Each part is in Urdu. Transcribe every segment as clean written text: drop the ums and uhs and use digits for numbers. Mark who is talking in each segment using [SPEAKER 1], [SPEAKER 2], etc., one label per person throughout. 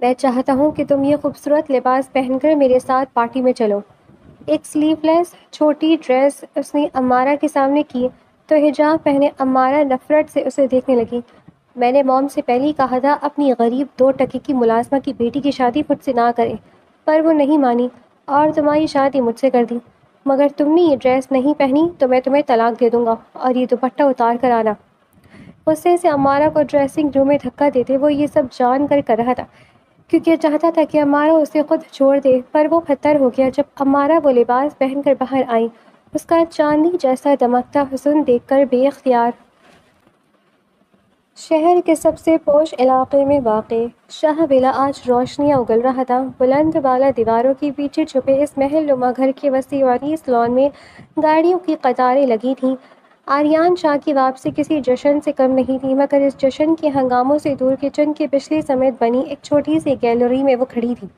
[SPEAKER 1] میں چاہتا ہوں کہ تم یہ خوبصورت لباس پہن کر میرے ساتھ پارٹی میں چلو۔ ایک سلیو لیس چھوٹی ڈریس اس نے امارا کے سامنے کی تو حجاب پہنے امارا نفرت سے اسے دیکھنے لگی۔ میں نے موم سے پہلے ہی کہا تھا اپنی غریب 2 ٹکے کی ملازمہ کی بیٹی کی شادی مجھ سے نہ کرے، پر وہ نہیں مانی اور تمہاری شادی مجھ سے کر دی۔ مگر تم نے یہ ڈریس نہیں پہنی تو میں تمہیں طلاق دے دوں گا اور یہ دوپٹہ اتار کر آنا۔ غصے سے امارا کو ڈریسنگ روم میں دھکا دیتے وہ یہ سب جان کر رہا تھا، کیونکہ چاہتا تھا کہ امارا اسے خود چھوڑ دے، پر وہ پتھر ہو گیا جب امارا وہ لباس پہن کر باہر آئی۔ اس کا چاندی جیسا دمکتا حسن دیکھ کر بے اختیار شہر کے سب سے پوش علاقے میں واقع شاہ ولا آج روشنیاں اگل رہا تھا۔ بلند بالا دیواروں کے پیچھے چھپے اس محل نما گھر کے وسیع و انیس لان میں گاڑیوں کی قطاریں لگی تھیں۔ آریان شاہ کی واپسی کسی جشن سے کم نہیں تھی، مگر اس جشن کے ہنگاموں سے دور کچن کے پچھلی سمیت بنی ایک چھوٹی سی گیلری میں وہ کھڑی تھی۔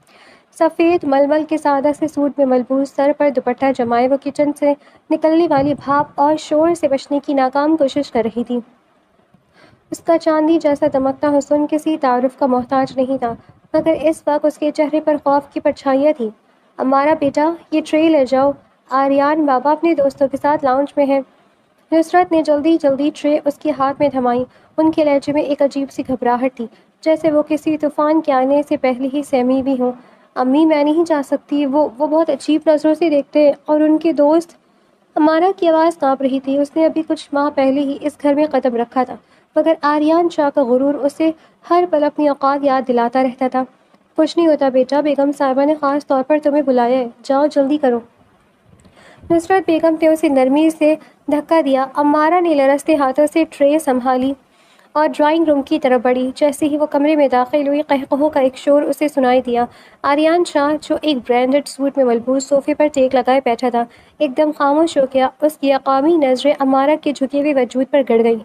[SPEAKER 1] سفید ململ کے سادہ سے سوٹ میں ملبوس، سر پر دوپٹہ جمائے وہ کچن سے نکلنے والی بھاپ اور شور سے بچنے کی ناکام کوشش کر رہی تھی۔ اس کا چاندی جیسا دمکتا حسن کسی تعارف کا محتاج نہیں تھا، مگر اس وقت اس کے چہرے پر خوف کی پرچھائیاں تھیں۔ امارا بیٹا، یہ ٹرے لے جاؤ، آریان بابا اپنے دوستوں کے ساتھ لاؤنج میں ہیں۔ نصرت نے جلدی جلدی ٹرے اس کے ہاتھ میں تھمائی۔ ان کے لہجے میں ایک عجیب سی گھبراہٹ تھی، جیسے وہ کسی طوفان کے آنے سے پہلے ہی سہمی ہوئی ہوں۔ امی، میں نہیں جا سکتی، وہ بہت عجیب نظروں سے دیکھتے ہیں، اور ان کے دوست۔ امارا کی آواز کانپ رہی تھی۔ اس نے ابھی کچھ ماہ پہلے ہی اس گھر میں قدم رکھا تھا، مگر آریان شاہ کا غرور اسے ہر پل اپنی اوقات یاد دلاتا رہتا تھا۔ کچھ نہیں ہوتا بیٹا، بیگم صاحبہ نے خاص طور پر تمہیں بلایا ہے، جاؤ جلدی کرو۔ نصرت بیگم نے اسے نرمی سے دھکا دیا۔ امارا نے لرزتے ہاتھوں سے ٹرے سنبھالی اور ڈرائنگ روم کی طرف بڑھی۔ جیسے ہی وہ کمرے میں داخل ہوئی، قہقہوں کا ایک شور اسے سنائی دیا۔ آریان شاہ، جو ایک برانڈڈ سوٹ میں ملبوس صوفے پر ٹیک لگائے بیٹھا تھا، ایک دم خاموش ہو گیا۔ اس کی اقامی نظریں امارا کے جھکے ہوئے وجود پر گڑ گئیں۔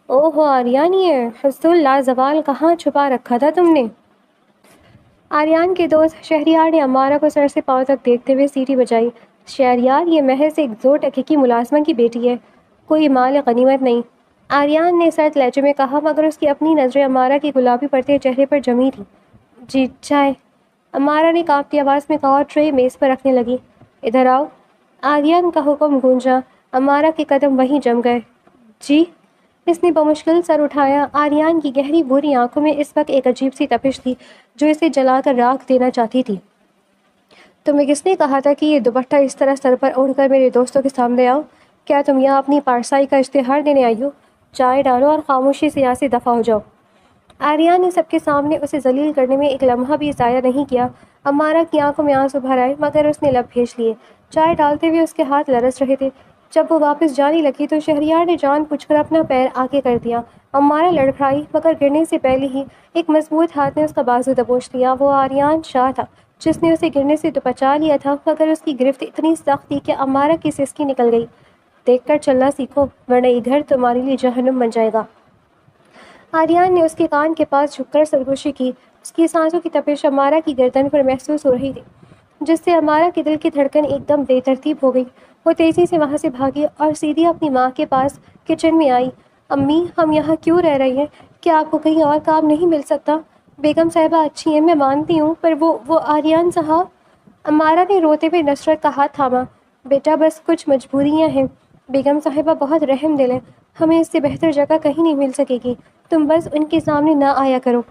[SPEAKER 1] اوہ ہو آریان، یہ حسن لازوال کہاں چھپا رکھا تھا تم نے؟ آریان کے دوست شہریار نے امارا کو سر سے پاؤں تک دیکھتے ہوئے سیٹی بجائی۔ شہریار، یہ محض ایک 2 ٹکے کی ملازمہ کی بیٹی ہے، کوئی مال غنیمت نہیں، آریان نے سرد لہجے میں کہا، مگر اس کی اپنی نظریں امارا کے گلابی پڑتے چہرے پر جمی تھیں۔ جی چائے، امارا نے کانپتی آواز میں کہا اور ٹرے میز پر رکھنے لگی۔ ادھر آؤ، آریان کا حکم گونجا۔ امارا کے قدم وہیں جم گئے۔ جی، اس نے بمشکل سر اٹھایا۔ آریان کی گہری بھوری آنکھوں میں اس وقت ایک عجیب سی تپش تھی جو اسے جلا کر راکھ دینا چاہتی تھی۔ تمہیں کس نے کہا تھا کہ یہ دوپٹہ اس طرح سر پر اوڑھ کر میرے دوستوں کے سامنے آؤ؟ کیا تم یہاں اپنی پارسائی کا اشتہار دینے آئی ہو؟ چائے ڈالو اور خاموشی سے یہاں سے دفع ہو جاؤ۔ آریان نے سب کے سامنے اسے ذلیل کرنے میں ایک لمحہ بھی ضائع نہیں کیا۔ امارا کی آنکھوں میں آنسو بھر آئے، مگر اس نے لب بھیج لیے۔ چائے ڈالتے ہوئے اس کے ہاتھ لرز رہے تھے۔ جب وہ واپس جانے لگی تو شہریار نے جان بوجھ کر اپنا پیر آگے کر دیا۔ امارا لڑکھڑائی، مگر گرنے سے پہلے ہی ایک مضبوط ہاتھ نے اس کا بازو دبوچ لیا۔ وہ آریان شاہ تھا جس نے اسے گرنے سے تو بچا لیا تھا، مگر اس کی گرفت اتنی سخت تھی کہ امارا کی سسکی نکل گئی۔ دیکھ کر چلنا سیکھو، ورنہ یہ گھر تمہارے لیے جہنم بن جائے گا۔ آریان نے اس کے کان کے پاس جھک کر سرگوشی کی۔ اس کی سانسوں کی تپش امارا کی گردن پر محسوس ہو رہی تھی، جس سے امارا کے دل کی دھڑکن ایک دم بے ترتیب ہو گئی۔ وہ تیزی سے وہاں سے بھاگی اور سیدھی اپنی ماں کے پاس کچن میں آئی۔ امی، ہم یہاں کیوں رہ رہے ہیں؟ کیا آپ کو کہیں اور کام نہیں مل سکتا؟ بیگم صاحبہ اچھی ہیں، میں مانتی ہوں، پر وہ آریان صاحب۔ امارا نے روتے ہوئے نصرت کا ہاتھ تھاما۔ بیٹا، بس کچھ مجبوریاں ہیں، بیگم صاحبہ بہت رحم دل ہے، ہمیں اس سے بہتر جگہ کہیں نہیں مل سکے گی، تم بس ان کے سامنے نہ آیا کرو۔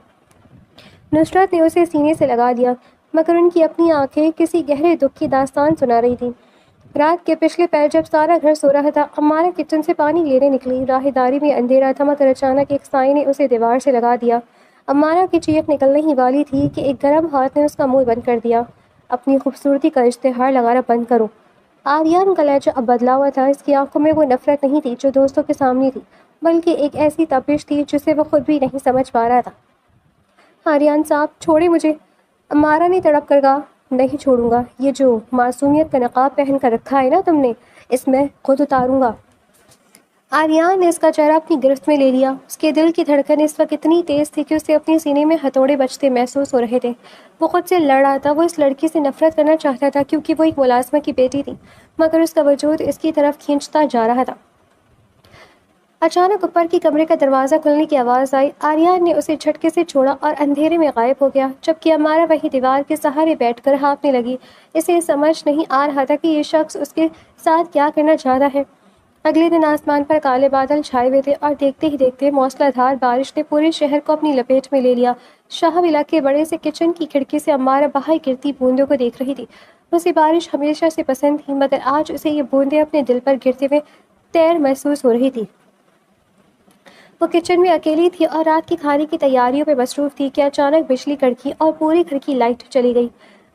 [SPEAKER 1] نصرت نے اسے سینے سے لگا دیا، مگر ان کی اپنی آنکھیں کسی گہرے دکھ کی داستان سنا رہی تھیں۔ رات کے پچھلے پہر جب سارا گھر سو رہا تھا، امارا کچن سے پانی لینے نکلی۔ راہ داری میں اندھیرا تھا، مگر اچانک ایک سائے نے اسے دیوار سے لگا دیا۔ امارا کی چیخ نکلنے ہی والی تھی کہ ایک گرم ہاتھ نے اس کا منہ بند کر دیا۔ اپنی خوبصورتی کا اشتہار لگانا بند کرو۔ آریان کا لہجہ اب بدلا ہوا تھا۔ اس کی آنکھوں میں وہ نفرت نہیں تھی جو دوستوں کے سامنے تھی، بلکہ ایک ایسی تپش تھی جسے وہ خود بھی نہیں سمجھ پا رہا تھا۔ آریان صاحب، چھوڑے مجھے، امارا نے تڑپ کر کہا۔ نہیں چھوڑوں گا، یہ جو معصومیت کا نقاب پہن کر رکھا ہے نا تم نے، اس میں خود اتاروں گا۔ آریان نے اس کا چہرہ اپنی گرفت میں لے لیا۔ اس کے دل کی دھڑکن اس وقت اتنی تیز تھی کہ اسے اپنے سینے میں ہتھوڑے بجتے محسوس ہو رہے تھے۔ وہ خود سے لڑ رہا تھا۔ وہ اس لڑکی سے نفرت کرنا چاہتا تھا کیونکہ وہ ایک ملازمہ کی بیٹی تھی، مگر اس کا وجود اس کی طرف کھینچتا جا رہا تھا۔ اچانک اوپر کی کمرے کا دروازہ کھلنے کی آواز آئی۔ آریان نے اسے جھٹکے سے چھوڑا اور اندھیرے میں غائب ہو گیا، جبکہ امارہ وہیں دیوار کے سہارے بیٹھ کر ہانپنے لگی۔ اسے سمجھ نہیں آ رہا تھا کہ یہ شخص اس کے ساتھ کیا کرنا چاہتا ہے۔ اگلے دن آسمان پر کالے بادل چھائے ہوئے تھے اور دیکھتے ہی دیکھتے موسلا دھار بارش نے پورے شہر کو اپنی لپیٹ میں لے لیا۔ شاہ ولا کے بڑے سے کچن کی کھڑکی سے امارہ باہر گرتی بوندوں کو دیکھ رہی تھی۔ اسے بارش ہمیشہ سے پسند تھی، مگر آج اسے یہ بوندیں اپنے دل پر گرتے ہوئے تیر محسوس ہو رہی تھی۔ وہ کچن میں اکیلی تھی اور رات کے کھانے کی تیاریوں میں مصروف تھی کہ اچانک بجلی کڑکی اور پوری گھر کی لائٹ چلی گئی۔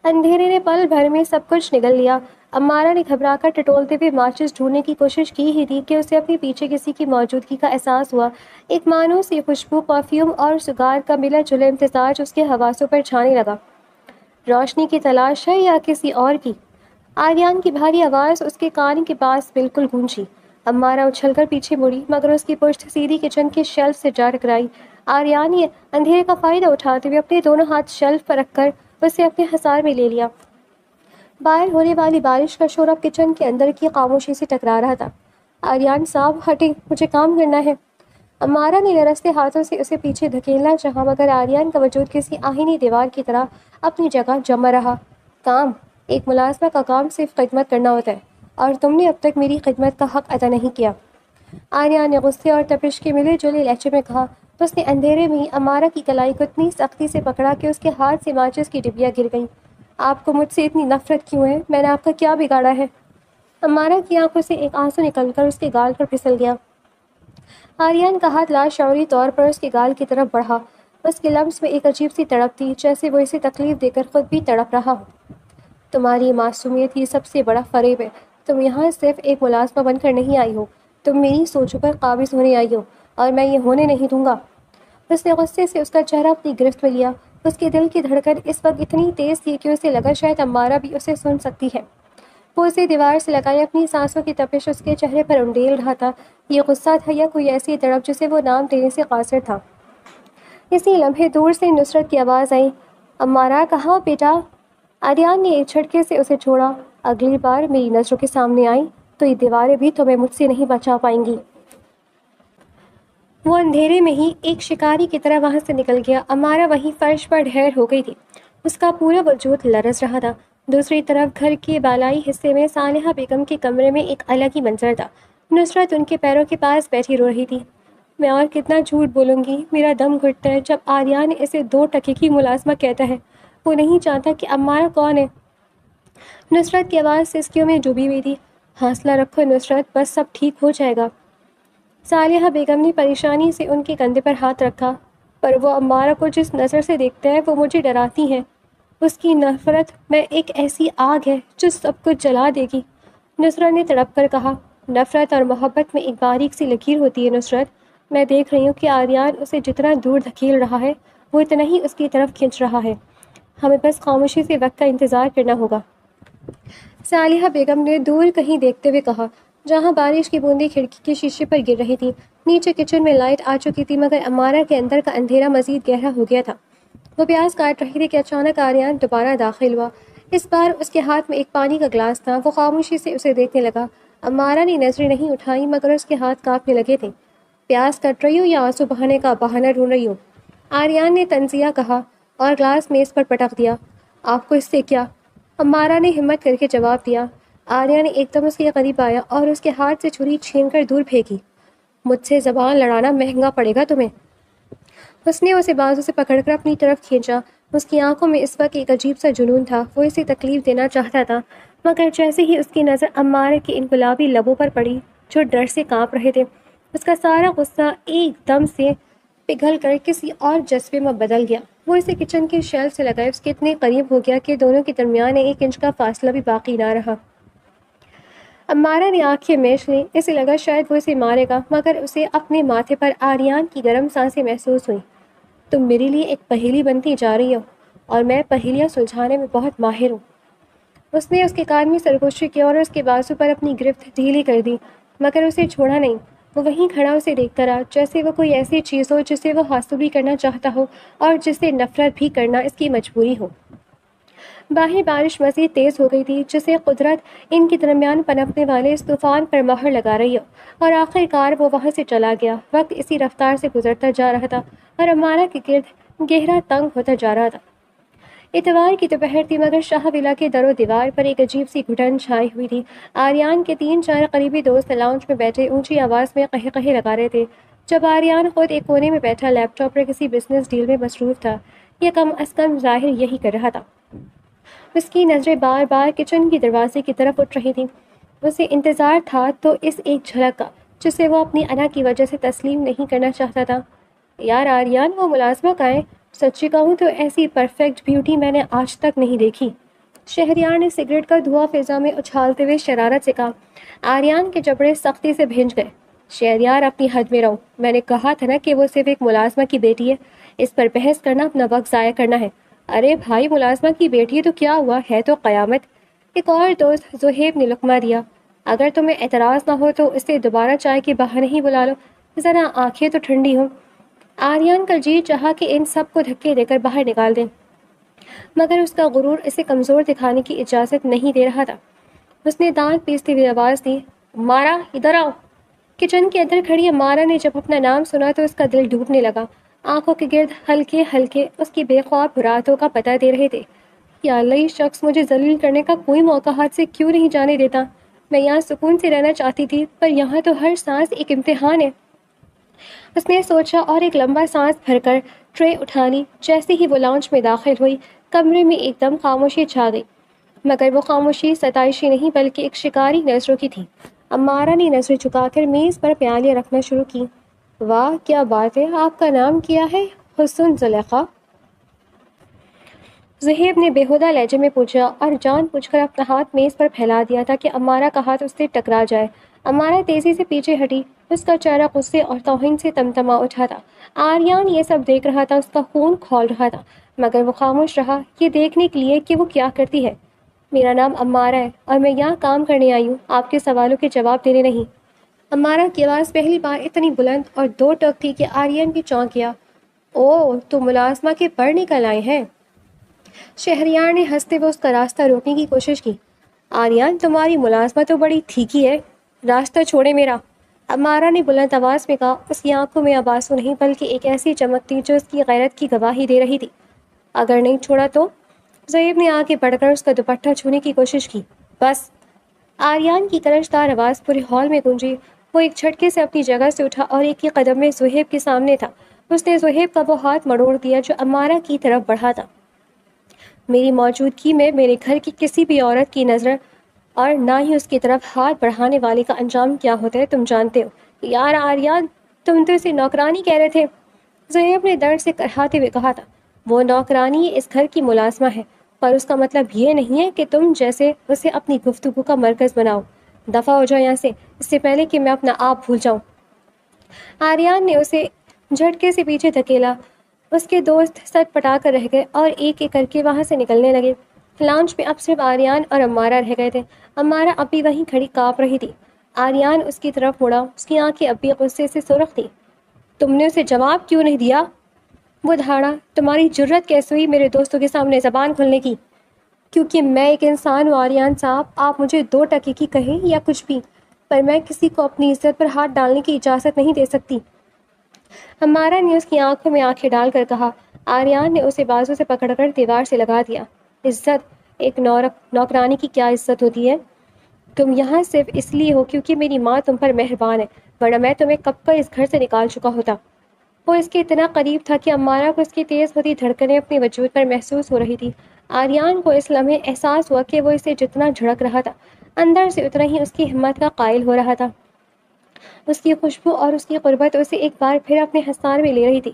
[SPEAKER 1] اندھیرے نے پل بھر میں سب کچھ نگل لیا۔ امارہ نے گھبرا کر ٹٹولتے ہوئے ماچس ڈھونڈنے کی کوشش کی ہی تھی کہ اسے اپنے پیچھے کسی کی موجودگی کا احساس ہوا۔ ایک مانوس یہ خوشبو، پرفیوم اور سگار کا ملا جلا امتزاج اس کے حواسوں پر چھانے لگا۔ روشنی کی تلاش ہے یا کسی اور کی؟ آریان کی بھاری آواز اس کے کان کے پاس بالکل گونجی۔ امارہ اچھل کر پیچھے مڑی، مگر اس کی پشت سیدھی کچن کے شیلف سے جا ٹکرائی۔ آریان نے اندھیرے کا فائدہ اٹھاتے ہوئے اپنے دونوں ہاتھ شیلف پر رکھ کر اسے اپنے حصار میں لے لیا۔ باہر ہونے والی بارش کا شور اب کچن کے اندر کی خاموشی سے ٹکرا رہا تھا۔ آریان صاحب ہٹیں، مجھے کام کرنا ہے۔ امارہ نے لرزتے ہاتھوں سے اسے پیچھے دھکیلنا چاہا، مگر آریان کا وجود کسی آہنی دیوار کی طرح اپنی جگہ جما رہا۔ کام؟ ایک ملازمہ کا کام صرف خدمت کرنا ہوتا ہے، اور تم نے اب تک میری خدمت کا حق ادا نہیں کیا۔ آریان نے غصے اور تپش کے ملے جلے لہجے میں کہا۔ اس نے اندھیرے میں ہی امارہ کی کلائی کو اتنی سختی سے پکڑا کہ اس کے ہاتھ سے ماچس کی ڈبیاں گر گئیں۔ آپ کو مجھ سے اتنی نفرت کیوں ہے؟ میں نے آپ کا کیا بگاڑا ہے؟ امارہ کی آنکھوں سے ایک آنسو نکل کر اس کے گال پر پھسل گیا۔ آریان کا ہاتھ لاشعوری طور پر اس کے گال کی طرف بڑھا۔ اس کے لمس میں ایک عجیب سی تڑپ تھی، جیسے وہ اسے تکلیف دے کر خود بھی تڑپ رہا ہو۔ تمہاری معصومیت یہ سب سے بڑا فریب ہے۔ تم یہاں صرف ایک ملازمہ بن کر نہیں آئی ہو، تم میری سوچوں پر قابض ہونے آئی ہو، اور میں یہ ہونے نہیں دوں گا۔ اس نے غصے سے اس کا چہرہ اپنی گرفت میں لیا۔ اس کے دل کی دھڑکن اس وقت اتنی تیز تھی کہ اسے لگا شاید امارہ بھی اسے سن سکتی ہے۔ وہ اسے دیوار سے لگائے اپنی سانسوں کی تپش اس کے چہرے پر انڈیل رہا تھا۔ یہ غصہ تھا یا کوئی ایسی تڑپ جسے وہ نام دینے سے قاصر تھا؟ اسی لمحے دور سے نصرت کی آواز آئی، امارہ کہاں بیٹا؟ آریان نے ایک جھٹکے سے اسے چھوڑا۔ اگلی بار میری نظروں کے سامنے آئی تو یہ دیواریں بھی تمہیں مجھ سے نہیں بچا پائیں گی۔ وہ اندھیرے میں ہی ایک شکاری کی طرح وہاں سے نکل گیا۔ امارہ وہیں فرش پر ڈھیر ہو گئی تھی، اس کا پورا وجود لرز رہا تھا۔ دوسری طرف گھر کے بالائی حصے میں صالحہ بیگم کے کمرے میں ایک الگ ہی منظر تھا۔ نصرت ان کے پیروں کے پاس بیٹھی رو رہی تھی۔ میں اور کتنا جھوٹ بولوں گی، میرا دم گھٹتا ہے جب آریان اسے 2 ٹکے کی ملازمہ کہتا ہے۔ وہ نہیں جانتا کہ امارہ کون ہے۔ نصرت کی آواز سسکیوں میں ڈوبی ہوئی تھی۔ حوصلہ رکھو نصرت، بس سب ٹھیک ہو جائے گا۔ صالحہ بیگم نے پریشانی سے ان کے کندھے پر ہاتھ رکھا۔ پر وہ امارہ کو جس نظر سے دیکھتا ہے وہ مجھے ڈراتی ہے۔ اس کی نفرت میں ایک ایسی آگ ہے جو سب کچھ جلا دے گی۔ نصرت نے تڑپ کر کہا۔ نفرت اور محبت میں ایک باریک سی لکیر ہوتی ہے نصرت۔ میں دیکھ رہی ہوں کہ آریان اسے جتنا دور دھکیل رہا ہے وہ اتنا ہی اس کی طرف کھنچ رہا ہے۔ ہمیں بس خاموشی سے وقت کا انتظار کرنا ہوگا۔ صالحہ بیگم نے دور کہیں دیکھتے ہوئے کہا، جہاں بارش کی بوندیں کھڑکی کے شیشے پر گر رہی تھیں۔ نیچے کچن میں لائٹ آ چکی تھی، مگر امارہ کے اندر کا اندھیرا مزید گہرا ہو گیا تھا۔ وہ پیاز کاٹ رہی تھی کہ اچانک آریان دوبارہ داخل ہوا۔ اس بار اس کے ہاتھ میں ایک پانی کا گلاس تھا۔ وہ خاموشی سے اسے دیکھنے لگا۔ امارہ نے نظریں نہیں اٹھائیں، مگر اس کے ہاتھ کانپنے لگے تھے۔ پیاز کٹ رہی ہو یا آنسو بہانے کا بہانہ ڈھونڈ رہی ہو؟ آریان نے طنزیہ کہا اور گلاس میز پر پٹک دیا۔ آپ کو اس سے کیا؟ امارہ نے ہمت کر کے جواب دیا۔ آریان نے ایک دم اس کے قریب آیا اور اس کے ہاتھ سے چھری چھین کر دور پھینکی۔ مجھ سے زبان لڑانا مہنگا پڑے گا تمہیں۔ اس نے اسے بازو سے پکڑ کر اپنی طرف کھینچا۔ اس کی آنکھوں میں اس وقت ایک عجیب سا جنون تھا۔ وہ اسے تکلیف دینا چاہتا تھا، مگر جیسے ہی اس کی نظر امارہ کے ان گلابی لبوں پر پڑی جو ڈر سے کانپ رہے تھے، اس کا سارا غصہ ایک دم سے پگھل کر کسی اور جذبے میں بدل گیا۔ وہ اسے کچن کے شیلف سے لگائے اس کے اتنے قریب ہو گیا کہ دونوں کے درمیان 1 انچ کا فاصلہ بھی باقی نہ رہا۔ امارہ نے آنکھیں میچ لیں۔ اسے لگا شاید وہ اسے مارے گا، مگر اسے اپنے ماتھے پر آریان کی گرم سانسیں محسوس ہوئیں۔ تم میرے لیے ایک پہیلی بنتی جا رہی ہو، اور میں پہیلیاں سلجھانے میں بہت ماہر ہوں۔ اس نے اس کے کان میں سرگوشی کی اور اس کے بازو پر اپنی گرفت ڈھیلی کر دی، مگر اسے چھوڑا نہیں۔ وہ وہیں کھڑا اسے دیکھتا رہا، جیسے وہ کوئی ایسی چیز ہو جسے وہ حاصل بھی کرنا چاہتا ہو اور جسے نفرت بھی کرنا اس کی مجبوری ہو۔ باہر بارش مزید تیز ہو گئی تھی، جسے قدرت ان کے درمیان پنپنے والے اس طوفان پر مہر لگا رہی ہو، اور آخر کار وہ وہاں سے چلا گیا۔ وقت اسی رفتار سے گزرتا جا رہا تھا اور امارہ کے گرد گہرا تنگ ہوتا جا رہا تھا۔ اتوار کی دوپہر تھی، مگر شاہ ولا کے در و دیوار پر ایک عجیب سی گھٹن چھائی ہوئی تھی۔ آریان کے 3-4 قریبی دوست لاؤنج میں بیٹھے اونچی آواز میں قہے قہے لگا رہے تھے، جب آریان خود ایک کونے میں بیٹھا لیپ ٹاپ پر کسی بزنس ڈیل میں مصروف تھا، یا کم از کم ظاہر یہی کر رہا تھا۔ اس کی نظریں بار بار کچن کی دروازے کی طرف اٹھ رہی تھیں۔ اسے انتظار تھا تو اس ایک جھلک کا، جسے وہ اپنی انا کی وجہ سے تسلیم نہیں کرنا چاہتا تھا۔ یار آریان، وہ ملازمہ کہاں ہے؟ سچی کہوں تو ایسی پرفیکٹ بیوٹی میں نے آج تک نہیں دیکھی۔ شہریار نے سگریٹ کا دھواں فضا میں اچھالتے ہوئے شرارت سے کہا۔ آریان کے جبڑے سختی سے بھنج گئے۔ شہریار، اپنی حد میں رہو، میں نے کہا تھا نا کہ وہ صرف ایک ملازمہ کی بیٹی ہے، اس پر بحث کرنا اپنا وقت ضائع کرنا ہے۔ ارے بھائی، ملازمہ کی بیٹی ہے تو کیا ہوا، ہے تو قیامت۔ ایک اور دوست زہیب نے لقمہ دیا۔ اگر تمہیں اعتراض نہ ہو تو اسے دوبارہ چائے کے بہانے ہی بلا لو، ذرا آنکھیں تو ٹھنڈی ہوں۔ آریان کا جی چاہا کہ ان سب کو دھکے دے کر باہر نکال دیں، مگر اس کا غرور اسے کمزور دکھانے کی اجازت نہیں دے رہا تھا۔ اس نے دانت پیستی ہوئی آواز دی، مارا ادھر آؤ۔ کچن کے اندر کھڑی مارا نے جب اپنا نام سنا تو اس کا دل ڈوبنے لگا۔ آنکھوں کے گرد ہلکے ہلکے اس کی بے خواب راتوں کا پتہ دے رہے تھے۔ یا اللہ، یہ شخص مجھے ذلیل کرنے کا کوئی موقع ہاتھ سے کیوں نہیں جانے دیتا؟ میں یہاں سکون سے رہنا چاہتی تھی، پر یہاں تو ہر سانس ایک امتحان ہے۔ اس نے سوچا اور ایک لمبا سانس بھر کر ٹرے اٹھا لی۔ جیسے ہی وہ لاؤنج میں داخل ہوئی، کمرے میں ایک دم خاموشی چھا گئی، مگر وہ خاموشی ستائشی نہیں بلکہ ایک شکاری نظروں کی تھی۔ امارہ نے نظریں جھکا کر میز پر پیالے رکھنا شروع کی۔ واہ کیا بات ہے، آپ کا نام کیا ہے؟ حسن زلیخا؟ زہیب نے بےہودہ لہجے میں پوچھا، اور جان بوجھ کر اپنا ہاتھ میز پر پھیلا دیا تاکہ امارہ کا ہاتھ اس سے ٹکرا جائے۔ امارہ تیزی سے پیچھے ہٹی، اس کا چہرہ غصے اور توہین سے تمتما اٹھا تھا۔ آریان یہ سب دیکھ رہا تھا، اس کا خون کھول رہا تھا، مگر وہ خاموش رہا، یہ دیکھنے کے لیے کہ وہ کیا کرتی ہے۔ میرا نام امارہ ہے اور میں یہاں کام کرنے آئی ہوں، آپ کے سوالوں کے جواب دینے نہیں۔ امارہ کی آواز پہلی بار اتنی بلند اور دو ٹوک تھی کہ آریان بھی چونک گیا۔ اوہ، تو ملازمہ کے پر نکل آئے ہیں؟ شہریار نے ہنستے ہوئے اس کا راستہ روکنے کی کوشش کی۔ آریان، تمہاری ملازمہ تو بڑی تھیکی ہے، راستہ چھوڑے میرا۔ امارہ نے بلند آواز میں کہا۔ اس کی آنکھوں میں اب آنسو نہیں بلکہ ایک ایسی چمک تھی جو اس کی غیرت کی گواہی دے رہی تھی۔ اگر نہیں چھوڑا تو؟ زہیب نے آگے بڑھ کر اس کا دوپٹہ چھونے کی کوشش کی۔ بس۔ آریان کی کرشدار آواز پورے ہال میں گونجی۔ وہ ایک جھٹکے سے اپنی جگہ سے اٹھا اور ایک ہی قدم میں زہیب کے سامنے تھا۔ اس نے زہیب کا وہ ہاتھ مڑوڑ دیا جو امارہ کی طرف بڑھا تھا۔ میری موجودگی میں میرے گھر کی کسی بھی عورت کی نظر اور نہ ہی اس کی طرف ہاتھ بڑھانے والے کا انجام کیا ہوتا ہے تم جانتے ہو۔ یار آریان، تم تو اسے نوکرانی کہہ رہے تھے، زہیب نے درد سے کرہاتے ہوئے کہا تھا۔ وہ نوکرانی اس گھر کی ملازمہ ہے، پر اس کا مطلب یہ نہیں ہے کہ تم جیسے اسے اپنی گفتگو کا مرکز بناؤ۔ دفع ہو جاؤ یہاں سے، اس سے پہلے کہ میں اپنا آپ بھول جاؤں۔ آریان نے اسے جھٹکے سے پیچھے دھکیلا۔ اس کے دوست سٹ پٹا کر رہ گئے اور ایک ایک کر کے وہاں سے نکلنے لگے۔ لاؤنج میں اب صرف آریان اور امارہ رہ گئے تھے۔ امارہ اب بھی وہیں کھڑی کانپ رہی تھی۔ آریان اس کی طرف مڑا، اس کی آنکھیں اب بھی غصے سے سرخ تھیں۔ تم نے اسے جواب کیوں نہیں دیا؟ وہ دھاڑا۔ تمہاری جرت کیسے ہوئی میرے دوستوں کے سامنے زبان کھولنے کی؟ کیونکہ میں ایک انسان ہوں آریان صاحب، آپ مجھے 2 ٹکے کی کہیں یا کچھ بھی، پر میں کسی کو اپنی عزت پر ہاتھ ڈالنے کی اجازت نہیں دے سکتی۔ امارہ نے اس کی آنکھوں میں آنکھیں ڈال کر کہا۔ آریان نے اسے بازو سے پکڑ کر دیوار سے لگا دیا۔ عزت؟ ایک نوکرانی کی کیا عزت ہوتی ہے؟ تم یہاں صرف اس لیے ہو کیونکہ میری ماں تم پر مہربان ہے، ورنہ میں تمہیں کب کا اس گھر سے نکال چکا ہوتا۔ وہ اس کے اتنا قریب تھا کہ امارہ کو اس کی تیز ہوتی دھڑکنیں اپنے وجود پر محسوس ہو رہی تھی۔ آریان کو اس لمحے احساس ہوا کہ وہ اسے جتنا جھڑک رہا تھا، اندر سے اتنا ہی اس کی ہمت کا قائل ہو رہا تھا۔ اس کی خوشبو اور اس کی قربت اسے ایک بار پھر اپنے حصار میں لے رہی تھی۔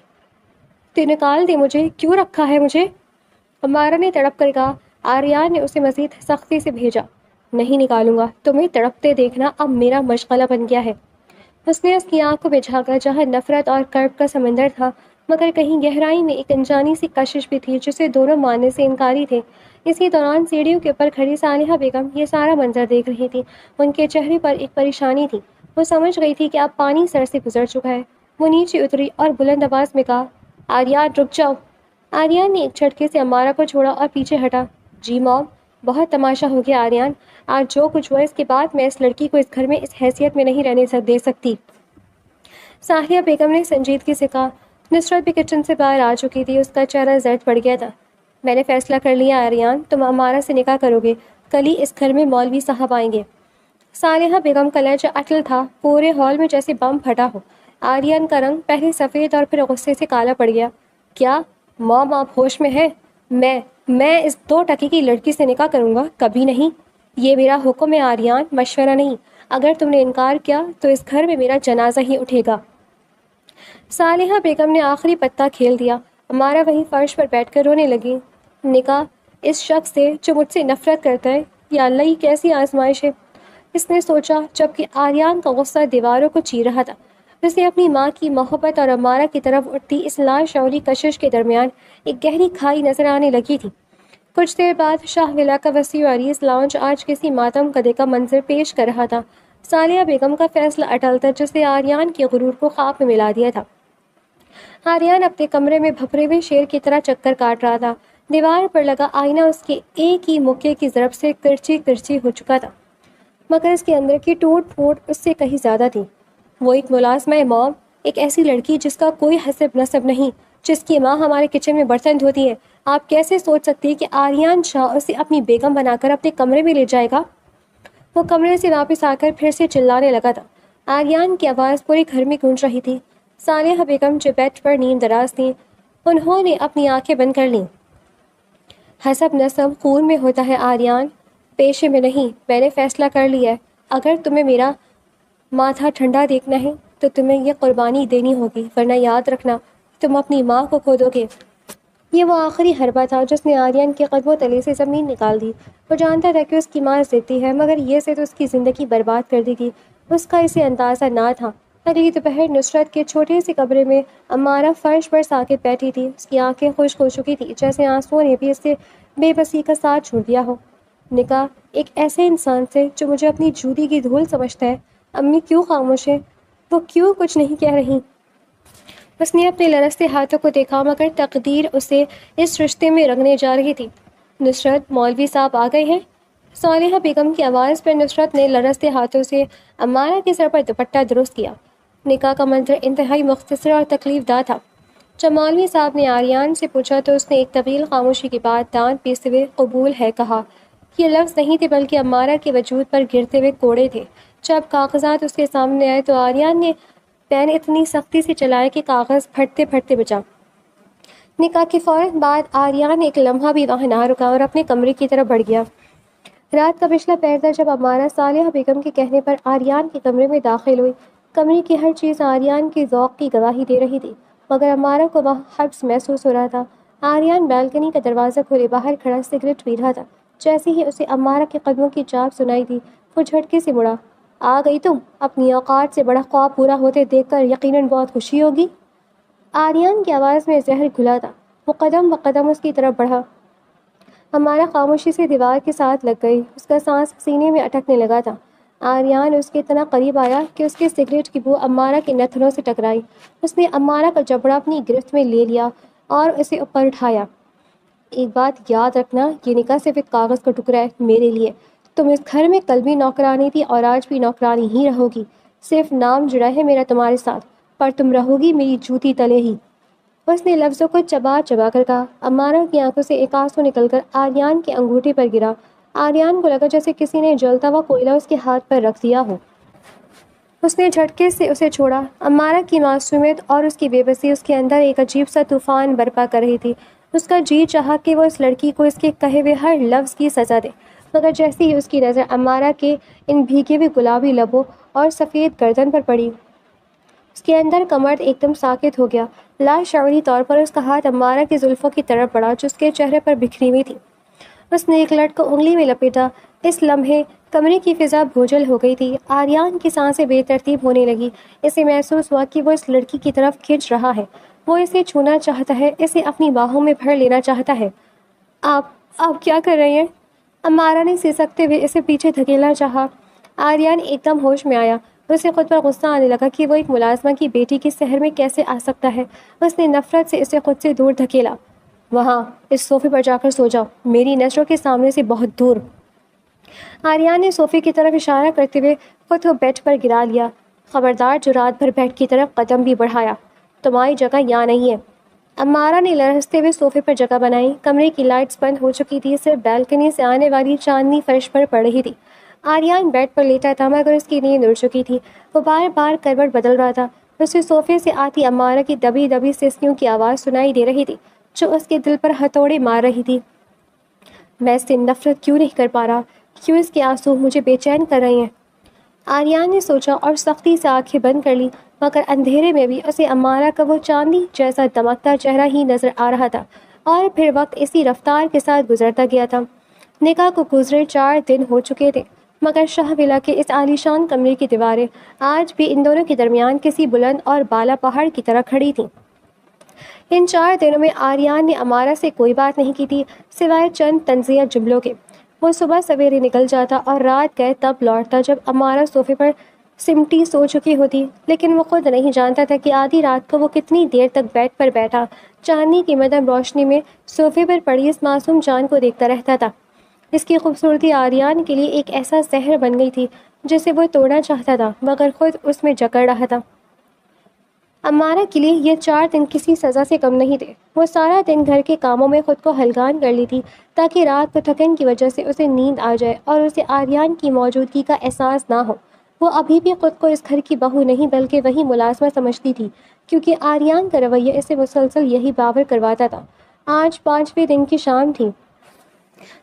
[SPEAKER 1] تو نکال دے مجھے، کیوں رکھا ہے مجھے؟ امارہ نے تڑپ کر کہا۔ آریان نے اسے مزید سختی سے بھیجا۔ نہیں نکالوں گا، تمہیں تڑپتے دیکھنا اب میرا مشغلہ بن گیا ہے۔ اس نے اس کی آنکھوں میں جھانکا جہاں نفرت اور کرب کا سمندر تھا، مگر کہیں گہرائی میں ایک انجانی سی کشش بھی تھی جسے دونوں ماننے سے انکاری تھے۔ اسی دوران سیڑھیوں کے اوپر کھڑی صالحہ بیگم یہ سارا منظر دیکھ رہی تھی۔ ان کے چہرے پر ایک پریشانی تھی۔ وہ سمجھ گئی تھی کہ اب پانی سر سے گزر چکا ہے۔ وہ نیچے اتری اور بلند آواز میں کہا، آریان رک جاؤ۔ آریان نے ایک جھٹکے سے امارہ کو چھوڑا اور پیچھے ہٹا۔ جی موم، بہت تماشا ہو گیا آریان، آج جو کچھ ہوا اس کے بعد میں اس لڑکی کو اس گھر میں اس حیثیت میں نہیں رہنے دے سکتی۔ ساحیہ بیگم نے سنجیدگی سے کہا۔ نصرت بھی کچن سے باہر آ چکی تھی، اس کا چہرہ زرد پڑ گیا تھا۔ میں نے فیصلہ کر لیا آریان، تم امارہ سے نکاح کرو گے، کل ہی اس گھر میں مولوی صاحب آئیں گے۔ صالحہ بیگم کا لہجہ اٹل تھا، پورے ہال میں جیسے بم پھٹا ہو۔ آریان کا رنگ پہلے سفید اور پھر غصے سے کالا پڑ گیا۔ کیا موم آپ ہوش میں ہیں؟ میں اس 2 ٹکے کی لڑکی سے نکاح کروں گا؟ کبھی نہیں۔ یہ میرا حکم ہے آریان، مشورہ نہیں۔ اگر تم نے انکار کیا تو اس گھر میں میرا جنازہ ہی اٹھے گا۔ صالحہ بیگم نے آخری پتہ کھیل دیا۔ امارہ وہیں فرش پر بیٹھ کر رونے لگی۔ نکاح اس شخص سے جو مجھ سے نفرت کرتا ہے؟ یا اللہ، یہ کیسی آزمائش ہے؟ اس نے سوچا، جبکہ آریان کا غصہ دیواروں کو چیر رہا تھا۔ اسے اپنی ماں کی محبت اور امارہ کی طرف اٹھتی اس لاشعوری کشش کے درمیان ایک گہری کھائی نظر آنے لگی تھی۔ کچھ دیر بعد شاہ ولا کا وسیع و عریض لاؤنج آج کسی ماتم کدے کا منظر پیش کر رہا تھا۔ صالحہ بیگم کا فیصلہ اٹل تھا، جس نے آریان کے غرور کو خاک میں ملا دیا تھا۔ آریان اپنے کمرے میں بھپرے ہوئے شیر کی طرح چکر کاٹ رہا تھا۔ دیوار پر لگا آئینہ اس کے ایک ہی مکے کی ضرب سے کرچی کرچی ہو چکا تھا، مگر اس کے اندر کی ٹوٹ پھوٹ اس سے کہیں زیادہ تھی۔ وہ ایک ملازمہ ہے موم، ایک ایسی لڑکی جس کا کوئی حسب نسب نہیں، جس کی ماں ہمارے کچن میں برتن دھوتی ہے۔ آپ کیسے سوچ سکتی کہ آریان شاہ اسے اپنی بیگم بنا کر اپنے کمرے میں لے جائے گا؟ وہ کمرے سے واپس آ کر پھر سے چلانے لگا تھا۔ آریان کی آواز پورے گھر میں گونج رہی تھی۔ صالحہ بیگم جو بیڈ پر نیند دراز تھیں، انہوں نے اپنی آنکھیں بند کر لیں۔ حسب نسب خون میں ہوتا ہے آریان، پیشے میں نہیں۔ میں نے فیصلہ کر لیا ہے، اگر تمہیں میرا ماتھا ٹھنڈا دیکھنا ہے تو تمہیں یہ قربانی دینی ہوگی، ورنہ یاد رکھنا تم اپنی ماں کو کھو دو گے۔ یہ وہ آخری حربہ تھا جس نے آریان کے قدموں تلے سے زمین نکال دی۔ وہ جانتا تھا کہ اس کی ماں ضدی ہے، مگر یہ ضد اس کی زندگی برباد کر دی تھی۔ اس کا اسے اندازہ نہ تھا۔ اگلی دوپہر نصرت کے چھوٹے سے کمرے میں امارہ فرش پر ساکت بیٹھی تھی۔ اس کی آنکھیں خشک ہو چکی تھی، جیسے آنسوؤں نے بھی اس سے بے بسی کا ساتھ چھوڑ دیا ہو۔ نکاح ایک ایسے انسان سے جو مجھے اپنی جوتی کی دھول سمجھتا ہے۔ امی کیوں خاموش ہے؟ وہ کیوں کچھ نہیں کہہ رہی؟ اس نے اپنے لرزتے ہاتھوں کو دیکھا، مگر تقدیر اسے اس رشتے میں رنگنے جا رہی تھی۔ نصرت، مولوی صاحب آ گئے ہیں؟ صالحہ بیگم کی آواز پر نصرت نے لرزتے ہاتھوں سے امارہ کے سر پر دوپٹہ درست کیا۔ نکاح کا منظر انتہائی مختصر اور تکلیف دہ تھا۔ جب مولوی صاحب نے آریان سے پوچھا تو اس نے ایک طویل خاموشی کے بعد دانت پیستے ہوئے قبول ہے کہا۔ یہ لفظ نہیں تھے، بلکہ امارہ کے وجود پر گرتے ہوئے کوڑے تھے۔ جب کاغذات اس کے سامنے آئے تو آریان نے پین اتنی سختی سے چلایا کہ کاغذ پھٹتے پھٹتے بچا۔ نکاح کے فوراً بعد آریان ایک لمحہ بھی وہاں نہ رکا اور اپنے کمرے کی طرف بڑھ گیا۔ رات کا پچھلا پہر تھا جب امارہ صالحہ بیگم کے کہنے پر آریان کے کمرے میں داخل ہوئی۔ کمرے کی ہر چیز آریان کے ذوق کی گواہی دے رہی تھی، مگر امارہ کو وہاں حبس محسوس ہو رہا تھا۔ آریان بالکنی کا دروازہ کھولے باہر کھڑا سگریٹ پی رہا تھا۔ جیسے ہی اسے امارہ کے قدموں کی چاپ سنائی دی، وہ جھٹکے سے مڑا۔ آ گئی تم؟ اپنی اوقات سے بڑا خواب پورا ہوتے دیکھ کر یقیناً بہت خوشی ہوگی۔ آریان کی آواز میں زہر گھلا تھا۔ وہ قدم بقدم اس کی طرف بڑھا۔ امارہ خاموشی سے دیوار کے ساتھ لگ گئی، اس کا سانس سینے میں اٹکنے لگا تھا۔ آریان اس کے اتنا قریب آیا کہ اس کے سگریٹ کی بو امارہ کے نتنوں سے ٹکرائی۔ اس نے امارہ کا جبڑا اپنی گرفت میں لے لیا اور اسے اوپر اٹھایا۔ ایک بات یاد رکھنا، یہ نکاح صرف ایک کاغذ کا ٹکڑا ہے میرے لیے۔ تم اس گھر میں کل بھی نوکرانی تھی اور آج بھی نوکرانی ہی رہو گی۔ صرف نام جڑا ہے میرا تمہارے ساتھ، پر تم رہو گی میری جوتی تلے ہی۔ اس نے لفظوں کو چبا چبا کر کہا۔ امارہ کی آنکھوں سے ایک آنسو نکل کر آریان کے انگوٹھے پر گرا۔ آریان کو لگا جیسے کسی نے جلتا ہوا کوئلہ اس کے ہاتھ پر رکھ دیا ہو۔ اس نے جھٹکے سے اسے چھوڑا۔ امارہ کی معصومیت اور اس کی بے بسی اس کے اندر ایک عجیب سا طوفان برپا کر رہی تھی۔ اس کا جی چاہا کہ وہ اس لڑکی کو اس کے کہے ہوئے ہر لفظ کی سزا دے، مگر جیسے ہی اس کی نظر امارہ کے ان بھیگے ہوئے گلابی لبوں اور سفید گردن پر پڑی، اس کے اندر کا مرد ایک دم ساکت ہو گیا۔ لاشعوری طور پر اس کا ہاتھ امارہ کی زلفوں کی طرف بڑھا جو اس کے چہرے پر بکھری ہوئی تھی۔ اس نے ایک لٹ کو انگلی میں لپیٹا۔ اس لمحے کمرے کی فضا بھوجل ہو گئی تھی۔ آریان کی سانسیں بے ترتیب ہونے لگی۔ اسے محسوس ہوا کہ وہ اس لڑکی کی طرف کھنچ رہا ہے، وہ اسے چھونا چاہتا ہے، اسے اپنی باہوں میں بھر لینا چاہتا ہے۔ آپ کیا کر رہے ہیں؟ امارہ نے سسکتے ہوئے اسے پیچھے دھکیلنا چاہا۔ آریان ایک دم ہوش میں آیا۔ اسے خود پر غصہ آنے لگا کہ وہ ایک ملازمہ کی بیٹی کی سحر میں کیسے آ سکتا ہے۔ اس نے نفرت سے اسے خود سے دور دھکیلا۔ وہاں اس صوفے پر جا کر سو جاؤ، میری نظروں کے سامنے سے بہت دور۔ آریان نے صوفے کی طرف اشارہ کرتے ہوئے خود کو بیڈ پر گرا لیا۔ خبردار جو رات بھر بیڈ کی طرف قدم بھی بڑھایا، تمہاری جگہ یہاں نہیں ہے۔ امارہ نے لرزتے ہوئے صوفے پر جگہ بنائی۔ کمرے کی لائٹس بند ہو چکی تھی، صرف بالکنی سے آنے والی چاندنی فرش پر پڑ رہی تھی۔ آریان بیڈ پر لیٹا تھا مگر اس کی نیند اڑ چکی تھی۔ وہ بار بار کروٹ بدل رہا تھا۔ اسے صوفے سے آتی امارہ کی دبی دبی سسکیوں کی آواز سنائی دے رہی تھی جو اس کے دل پر ہتھوڑے مار رہی تھی۔ میں اس سے نفرت کیوں نہیں کر پا رہا؟ کیوں اس کے آنسو مجھے بے چین کر رہے ہیں؟ آریان نے سوچا اور سختی سے آنکھیں بند کر لی، مگر اندھیرے میں بھی اسے امارہ کا وہ چاندی جیسا دمکتا چہرہ ہی نظر آ رہا تھا، اور پھر وقت اسی رفتار کے ساتھ گزرتا گیا تھا۔ نکاح کو گزرے 4 دن ہو چکے تھے، مگر شاہ ولا کے اس عالیشان کمرے کی دیواریں آج بھی ان دونوں کے درمیان کسی بلند اور بالا پہاڑ کی طرح کھڑی تھیں۔ ان 4 دنوں میں آریان نے امارہ سے کوئی بات نہیں کی تھی سوائے چند طنزیہ جملوں کے۔ وہ صبح سویرے نکل جاتا اور رات گئے تب لوٹتا جب امارہ صوفے پر سمٹی سو چکی ہوتی، لیکن وہ خود نہیں جانتا تھا کہ آدھی رات کو وہ کتنی دیر تک بیڈ پر بیٹھا چاندنی کی مدھم روشنی میں صوفے پر پڑی اس معصوم جان کو دیکھتا رہتا تھا۔ اس کی خوبصورتی آریان کے لیے ایک ایسا زہر بن گئی تھی جسے وہ توڑنا چاہتا تھا مگر خود اس میں جکڑ رہا تھا۔ امارہ کے لیے یہ 4 دن کسی سزا سے کم نہیں تھے۔ وہ سارا دن گھر کے کاموں میں خود کو ہلکان کر لی تھی تاکہ رات کو تھکن کی وجہ سے اسے نیند آ جائے اور اسے آریان کی موجودگی کا احساس نہ ہو۔ وہ ابھی بھی خود کو اس گھر کی بہو نہیں بلکہ وہی ملازمہ سمجھتی تھی، کیونکہ آریان کا رویہ اسے مسلسل یہی باور کرواتا تھا۔ آج 5ویں دن کی شام تھی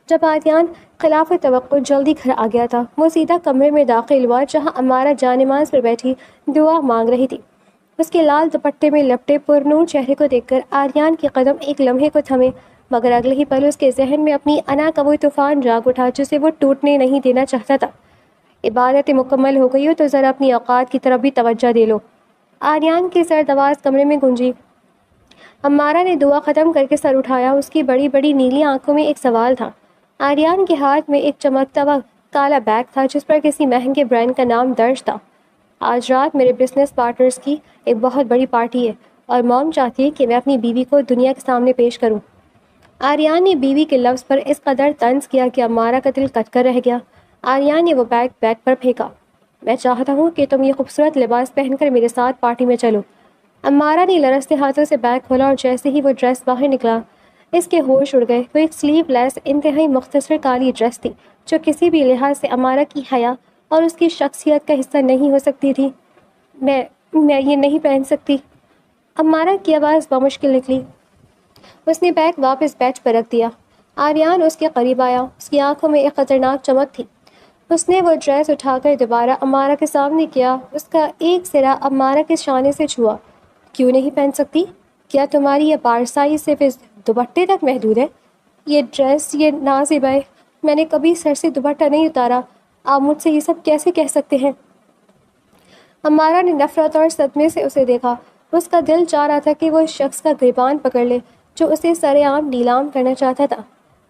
[SPEAKER 1] جب آریان خلاف توقع جلدی گھر آ گیا تھا۔ وہ سیدھا کمرے میں داخل ہوا جہاں امارہ جانماز پر بیٹھی دعا مانگ رہی تھی۔ اس کے لال دوپٹے میں لپٹے پرنور چہرے کو دیکھ کر آریان کے قدم ایک لمحے کو تھمے، مگر اگلے ہی پل اس کے ذہن میں اپنی انا کا وہ طوفان جاگ اٹھا جسے وہ ٹوٹنے نہیں دینا چاہتا تھا۔ عبادت مکمل ہو گئی ہو تو ذرا اپنی اوقات کی طرف بھی توجہ دے لو۔ آریان کی سرد آواز کمرے میں گونجی۔ امارہ نے دعا ختم کر کے سر اٹھایا۔ اس کی بڑی بڑی نیلی آنکھوں میں ایک سوال تھا۔ آریان کے ہاتھ میں ایک چمکتا ہوا کالا بیگ تھا جس پر کسی مہنگے برانڈ کا نام درج تھا۔ آج رات میرے بزنس پارٹنرز کی ایک بہت بڑی پارٹی ہے اور موم چاہتی ہے کہ میں اپنی بیوی کو دنیا کے سامنے پیش کروں۔ آریان نے بیوی کے لفظ پر اس قدر طنز کیا کہ امارہ کا دل کٹ کر رہ گیا۔ آریان نے وہ بیگ پر پھینکا۔ میں چاہتا ہوں کہ تم یہ خوبصورت لباس پہن کر میرے ساتھ پارٹی میں چلو۔ امارہ نے لرزتے ہاتھوں سے بیگ کھولا اور جیسے ہی وہ ڈریس باہر نکلا اس کے ہوش اڑ گئے۔ وہ ایک سلیو لیس انتہائی مختصر کالی ڈریس تھی جو کسی بھی لحاظ سے امارہ کی حیا اور اس کی شخصیت کا حصہ نہیں ہو سکتی تھی۔ میں یہ نہیں پہن سکتی، امارہ کی آواز بمشکل نکلی۔ اس نے بیگ واپس بیڈ پر رکھ دیا۔ آریان اس کے قریب آیا۔ اس کی آنکھوں میں ایک خطرناک چمک تھی۔ اس نے وہ ڈریس اٹھا کر دوبارہ امارہ کے سامنے کیا۔ اس کا ایک سرا امارہ کے شانے سے چھوا۔ کیوں نہیں پہن سکتی؟ کیا تمہاری یہ پارسائی صرف اس دوپٹے تک محدود ہے؟ یہ ڈریس، یہ نازب ہے، میں نے کبھی سر سے دوپٹہ نہیں اتارا، آپ مجھ سے یہ سب کیسے کہہ سکتے ہیں؟ امارہ نے نفرت اور صدمے سے اسے دیکھا۔ اس کا دل چاہ رہا تھا کہ وہ اس شخص کا گریبان پکڑ لے جو اسے سرے عام نیلام کرنا چاہتا تھا۔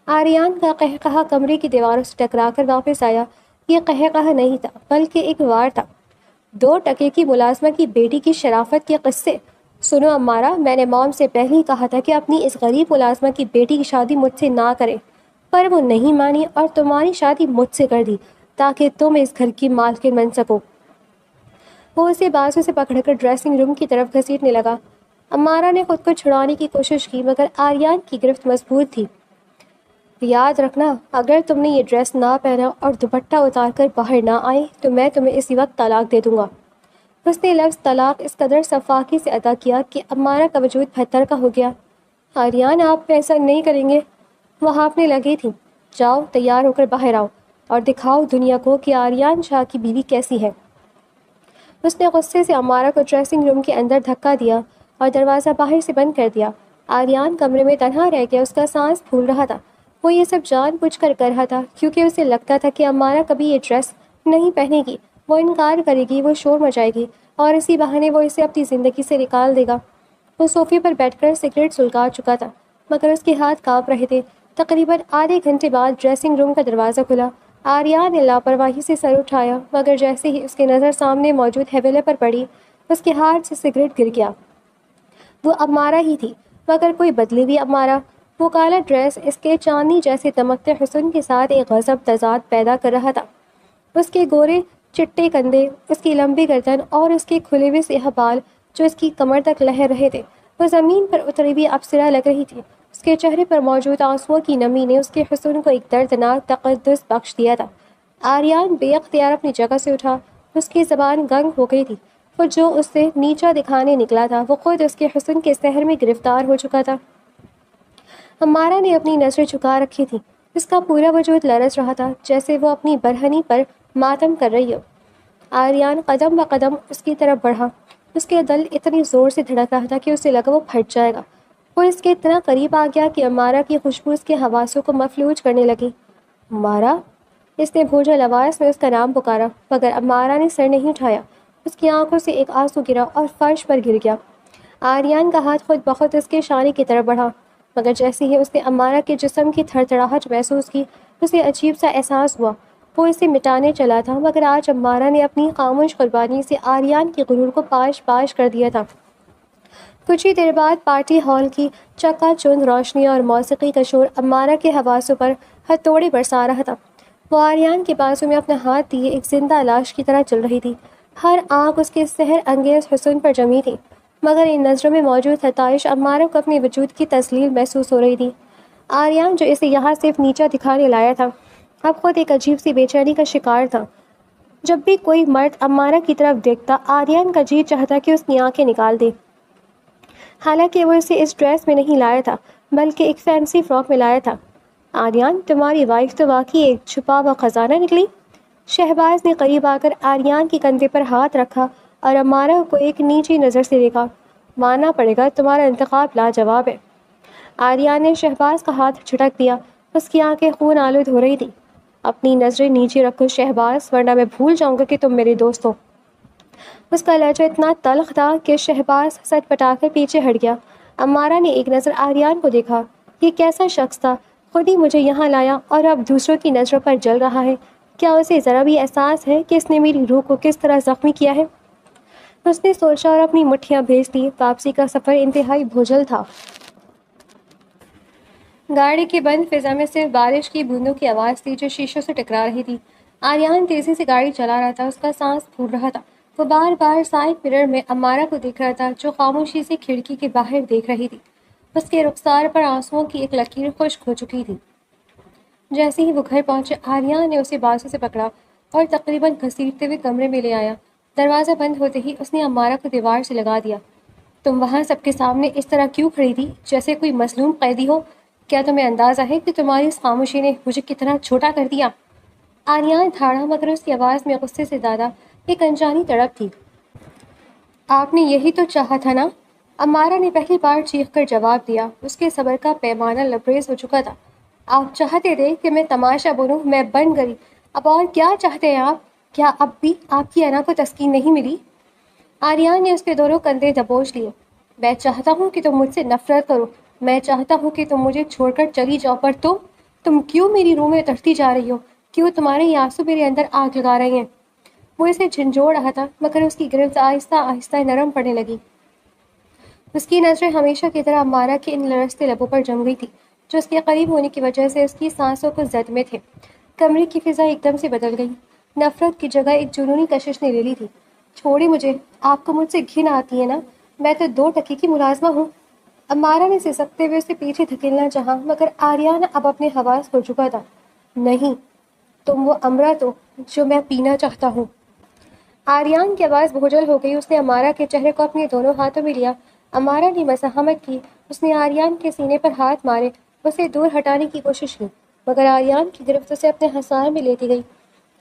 [SPEAKER 1] آریان کا قہقہا کمرے کی دیواروں سے ٹکرا کر واپس آیا۔ یہ قہقہا نہیں تھا بلکہ ایک وار تھا۔ 2 ٹکے کی ملازمہ کی بیٹی کی شرافت کے قصے۔ سنو امارہ، میں نے موم سے پہلے ہی کہا تھا کہ اپنی اس غریب ملازمہ کی بیٹی کی شادی مجھ سے نہ کرے، پر وہ نہیں مانی اور تمہاری شادی مجھ سے کر دی تاکہ تم اس گھر کی مالکن بن سکو۔ وہ اسے بازو سے پکڑ کر ڈریسنگ روم کی طرف گھسیٹنے لگا۔ امارہ نے خود کو چھڑانے کی کوشش کی مگر آریان کی گرفت مضبوط تھی۔ یاد رکھنا، اگر تم نے یہ ڈریس نہ پہنا اور دوپٹہ اتار کر باہر نہ آئے تو میں تمہیں اسی وقت طلاق دے دوں گا۔ اس نے لفظ طلاق اس قدر شفاقی سے ادا کیا کہ امارہ کا وجود پتھر کا ہو گیا۔ آریان، آپ ایسا نہیں کریں گے؟ وہ ہانپنے لگی تھی۔ جاؤ، تیار ہو کر باہر آؤ اور دکھاؤ دنیا کو کہ آریان شاہ کی بیوی کیسی ہے۔ اس نے غصے سے امارہ کو ڈریسنگ روم کے اندر دھکا دیا اور دروازہ باہر سے بند کر دیا۔ آریان کمرے میں تنہا رہ گیا۔ اس کا سانس پھول رہا تھا۔ وہ یہ سب جان بوجھ کر رہا تھا کیونکہ اسے لگتا تھا کہ امارہ کبھی یہ ڈریس نہیں پہنے گی، وہ انکار کرے گی، وہ شور مچائے گی اور اسی بہانے وہ اسے اپنی زندگی سے نکال دے گا۔ وہ صوفے پر بیٹھ کر سگریٹ سلگا چکا تھا مگر اس کے ہاتھ کانپ رہے تھے۔ تقریباً آدھے گھنٹے بعد ڈریسنگ روم کا دروازہ کھلا۔ آریان نے لاپرواہی سے سر اٹھایا مگر جیسے ہی اس کی نظر سامنے موجود حویلے پر پڑی اس کے ہاتھ سے سگریٹ گر گیا۔ وہ امارہ ہی تھی مگر کوئی بدلی ہوئی امارہ۔ وہ کالا ڈریس اس کے چاندنی جیسے دمکتے حسن کے ساتھ ایک غضب تضاد پیدا کر رہا تھا۔ اس کے گورے چٹے کندھے، اس کی لمبی گردن اور اس کے کھلے ہوئے سیاہ بال جو اس کی کمر تک لہر رہے تھے، وہ زمین پر اتری ہوئی ابصرہ لگ رہی تھی۔ اس کے چہرے پر موجود آنسوؤں کی نمی نے اس کے حسن کو ایک دردناک تقدس بخش دیا تھا۔ آریان بے اختیار اپنی جگہ سے اٹھا، اس کی زبان گنگ ہو گئی تھی۔ وہ جو اس سے نیچا دکھانے نکلا تھا وہ خود اس کے حسن کے سحر میں گرفتار ہو چکا تھا۔ امارہ نے اپنی نظریں جھکا رکھی تھیں، اس کا پورا وجود لرز رہا تھا جیسے وہ اپنی برہنی پر ماتم کر رہی ہو۔ آریان قدم بقدم اس کی طرف بڑھا، اس کے دل اتنی زور سے دھڑک رہا تھا کہ اسے لگا وہ پھٹ جائے گا۔ وہ اس کے اتنا قریب آ گیا کہ امارہ کی خوشبو اس کے حواسوں کو مفلوج کرنے لگی۔ امارہ، اس نے بھوجل آواز میں اس کا نام پکارا، مگر امارہ نے سر نہیں اٹھایا۔ اس کی آنکھوں سے ایک آنسو گرا اور فرش پر گر گیا۔ آریان کا ہاتھ خود بخود اس کے شانے کی طرف بڑھا، مگر جیسے ہی اس نے امارہ کے جسم کی تھر تھراہٹ محسوس کی، اسے عجیب سا احساس ہوا۔ وہ اسے مٹانے چلا تھا، مگر آج امارہ نے اپنی خاموش قربانی سے آریان کے غرور کو پاش پاش کر دیا تھا۔ کچھ ہی دیر بعد پارٹی ہال کی چکا چوند روشنی اور موسیقی کا شور امارہ کے حواسوں پر ہتھوڑے برسا رہا تھا۔ وہ آریان کے بازو میں اپنا ہاتھ دیے ایک زندہ لاش کی طرح چل رہی تھی۔ ہر آنکھ اس کے سحر انگیز حسن پر جمی تھی، مگر ان نظروں میں موجود ستائش امارہ کو اپنے وجود کی تسلیل محسوس ہو رہی تھی۔ آریان جو اسے یہاں صرف نیچا دکھانے لایا تھا، اب خود ایک عجیب سی بے چینی کا شکار تھا۔ جب بھی کوئی مرد امارہ کی طرف دیکھتا، آریان کا جی چاہتا کہ اس کی آنکھیں نکال دے۔ حالانکہ وہ اسے اس ڈریس میں نہیں لایا تھا، بلکہ ایک فینسی فراک میں لایا تھا۔ آریان، تمہاری وائف تو واقعی ایک چھپا ہوا خزانہ نکلی۔ شہباز نے قریب آ کر آریان کے کندھے پر ہاتھ رکھا اور امارہ کو ایک نیچی نظر سے دیکھا۔ ماننا پڑے گا تمہارا انتخاب لاجواب ہے۔ آریان نے شہباز کا ہاتھ جھٹک دیا، اس کی آنکھیں خون آلود ہو رہی تھی۔ اپنی نظریں نیچے رکھو شہباز، ورنہ میں بھول جاؤں گا کہ تم میرے دوست ہو۔ اس کا لہجہ اتنا تلخ تھا کہ شہباز سچ پٹا کر پیچھے ہٹ گیا۔ امارہ نے ایک نظر آریان کو دیکھا۔ یہ کیسا شخص تھا؟ خود ہی مجھے یہاں لایا اور اب دوسروں کی نظروں پر جل رہا ہے۔ کیا اسے ذرا بھی احساس ہے کہ اس نے میری روح کو کس طرح زخمی کیا ہے؟ اس نے سوچا اور اپنی مٹھیاں بھیج دی۔ واپسی کا سفر انتہائی بھوجل تھا۔ گاڑی کی بند فضا میں صرف بارش کی بوندوں کی آواز تھی جو شیشوں سے ٹکرا رہی تھی۔ آریان تیزی سے گاڑی چلا رہا تھا، اس کا سانس پھول رہا تھا۔ وہ بار بار سائڈ مرر میں امارہ کو دیکھ رہا تھا جو خاموشی سے کھڑکی کے باہر دیکھ رہی تھی۔ اس کے رخسار پر آنسوؤں کی ایک لکیر خشک ہو چکی تھی۔ جیسے ہی وہ گھر پہنچے، آریان نے اسے بازو سے پکڑا اور تقریباً گھسیٹتے ہوئے کمرے میں لے آیا۔ دروازہ بند ہوتے ہی اس نے امارہ کو دیوار سے لگا دیا۔ تم وہاں سب کے سامنے اس طرح کیوں کھڑی تھی جیسے کوئی مظلوم قیدی ہو؟ کیا تمہیں اندازہ ہے کہ تمہاری اس خاموشی نے مجھے کتنا چھوٹا کر دیا؟ آریان دھاڑا، مگر اس کی آواز میں غصے سے زیادہ ایک انجانی تڑپ تھی۔ آپ نے یہی تو چاہا تھا نا؟ امارہ نے پہلی بار چیخ کر جواب دیا۔ اس کے صبر کا پیمانہ لبریز ہو چکا تھا۔ آپ چاہتے تھے کہ میں تماشا بنوں، میں بن گئی۔ اب اور کیا چاہتے ہیں آپ؟ کیا اب بھی آپ کی انا کو تسکین نہیں ملی؟ آریان نے اس کے دونوں کندھے دبوچ لیے۔ میں چاہتا ہوں کہ تم مجھ سے نفرت کرو، میں چاہتا ہوں کہ تم مجھے چھوڑ کر چلی جاؤ، پر تم کیوں میری روح میں اترتی جا رہی ہو؟ کیوں تمہارے یہ آنسو میرے اندر آگ لگا رہے ہیں؟ وہ اسے جھنجھوڑ رہا تھا، مگر اس کی گرفت آہستہ آہستہ نرم پڑنے لگی۔ اس کی نظریں ہمیشہ کی طرح امارہ کے ان لرزتے لبوں پر جم گئی تھی جو اس کے قریب ہونے کی وجہ سے اس کی سانسوں کو زد میں تھے۔ کمرے کی فضا ایک دم سے بدل گئی۔ نفرت کی جگہ ایک جنونی کشش نے لے لی تھی۔ چھوڑی مجھے، آپ کو مجھ سے گھن آتی ہے نا؟ میں تو 2 ٹکے کی ملازمہ ہوں۔ امارہ نے سسکتے ہوئے اسے پیچھے دھکیلنا چاہا، مگر آریان اب اپنے حواس کھو چکا تھا۔ نہیں، تم وہ امرت ہو جو میں پینا چاہتا ہوں۔ آریان کی آواز بھوجل ہو گئی۔ اس نے امارہ کے چہرے کو اپنے دونوں ہاتھوں میں لیا۔ امارہ نے مزاحمت کی۔ اس نے آریان کے سینے پر ہاتھ مارے، اسے دور ہٹانے کی کوشش کی، مگر آریان کی گرفت اسے اپنے حصار میں لیتی گئی۔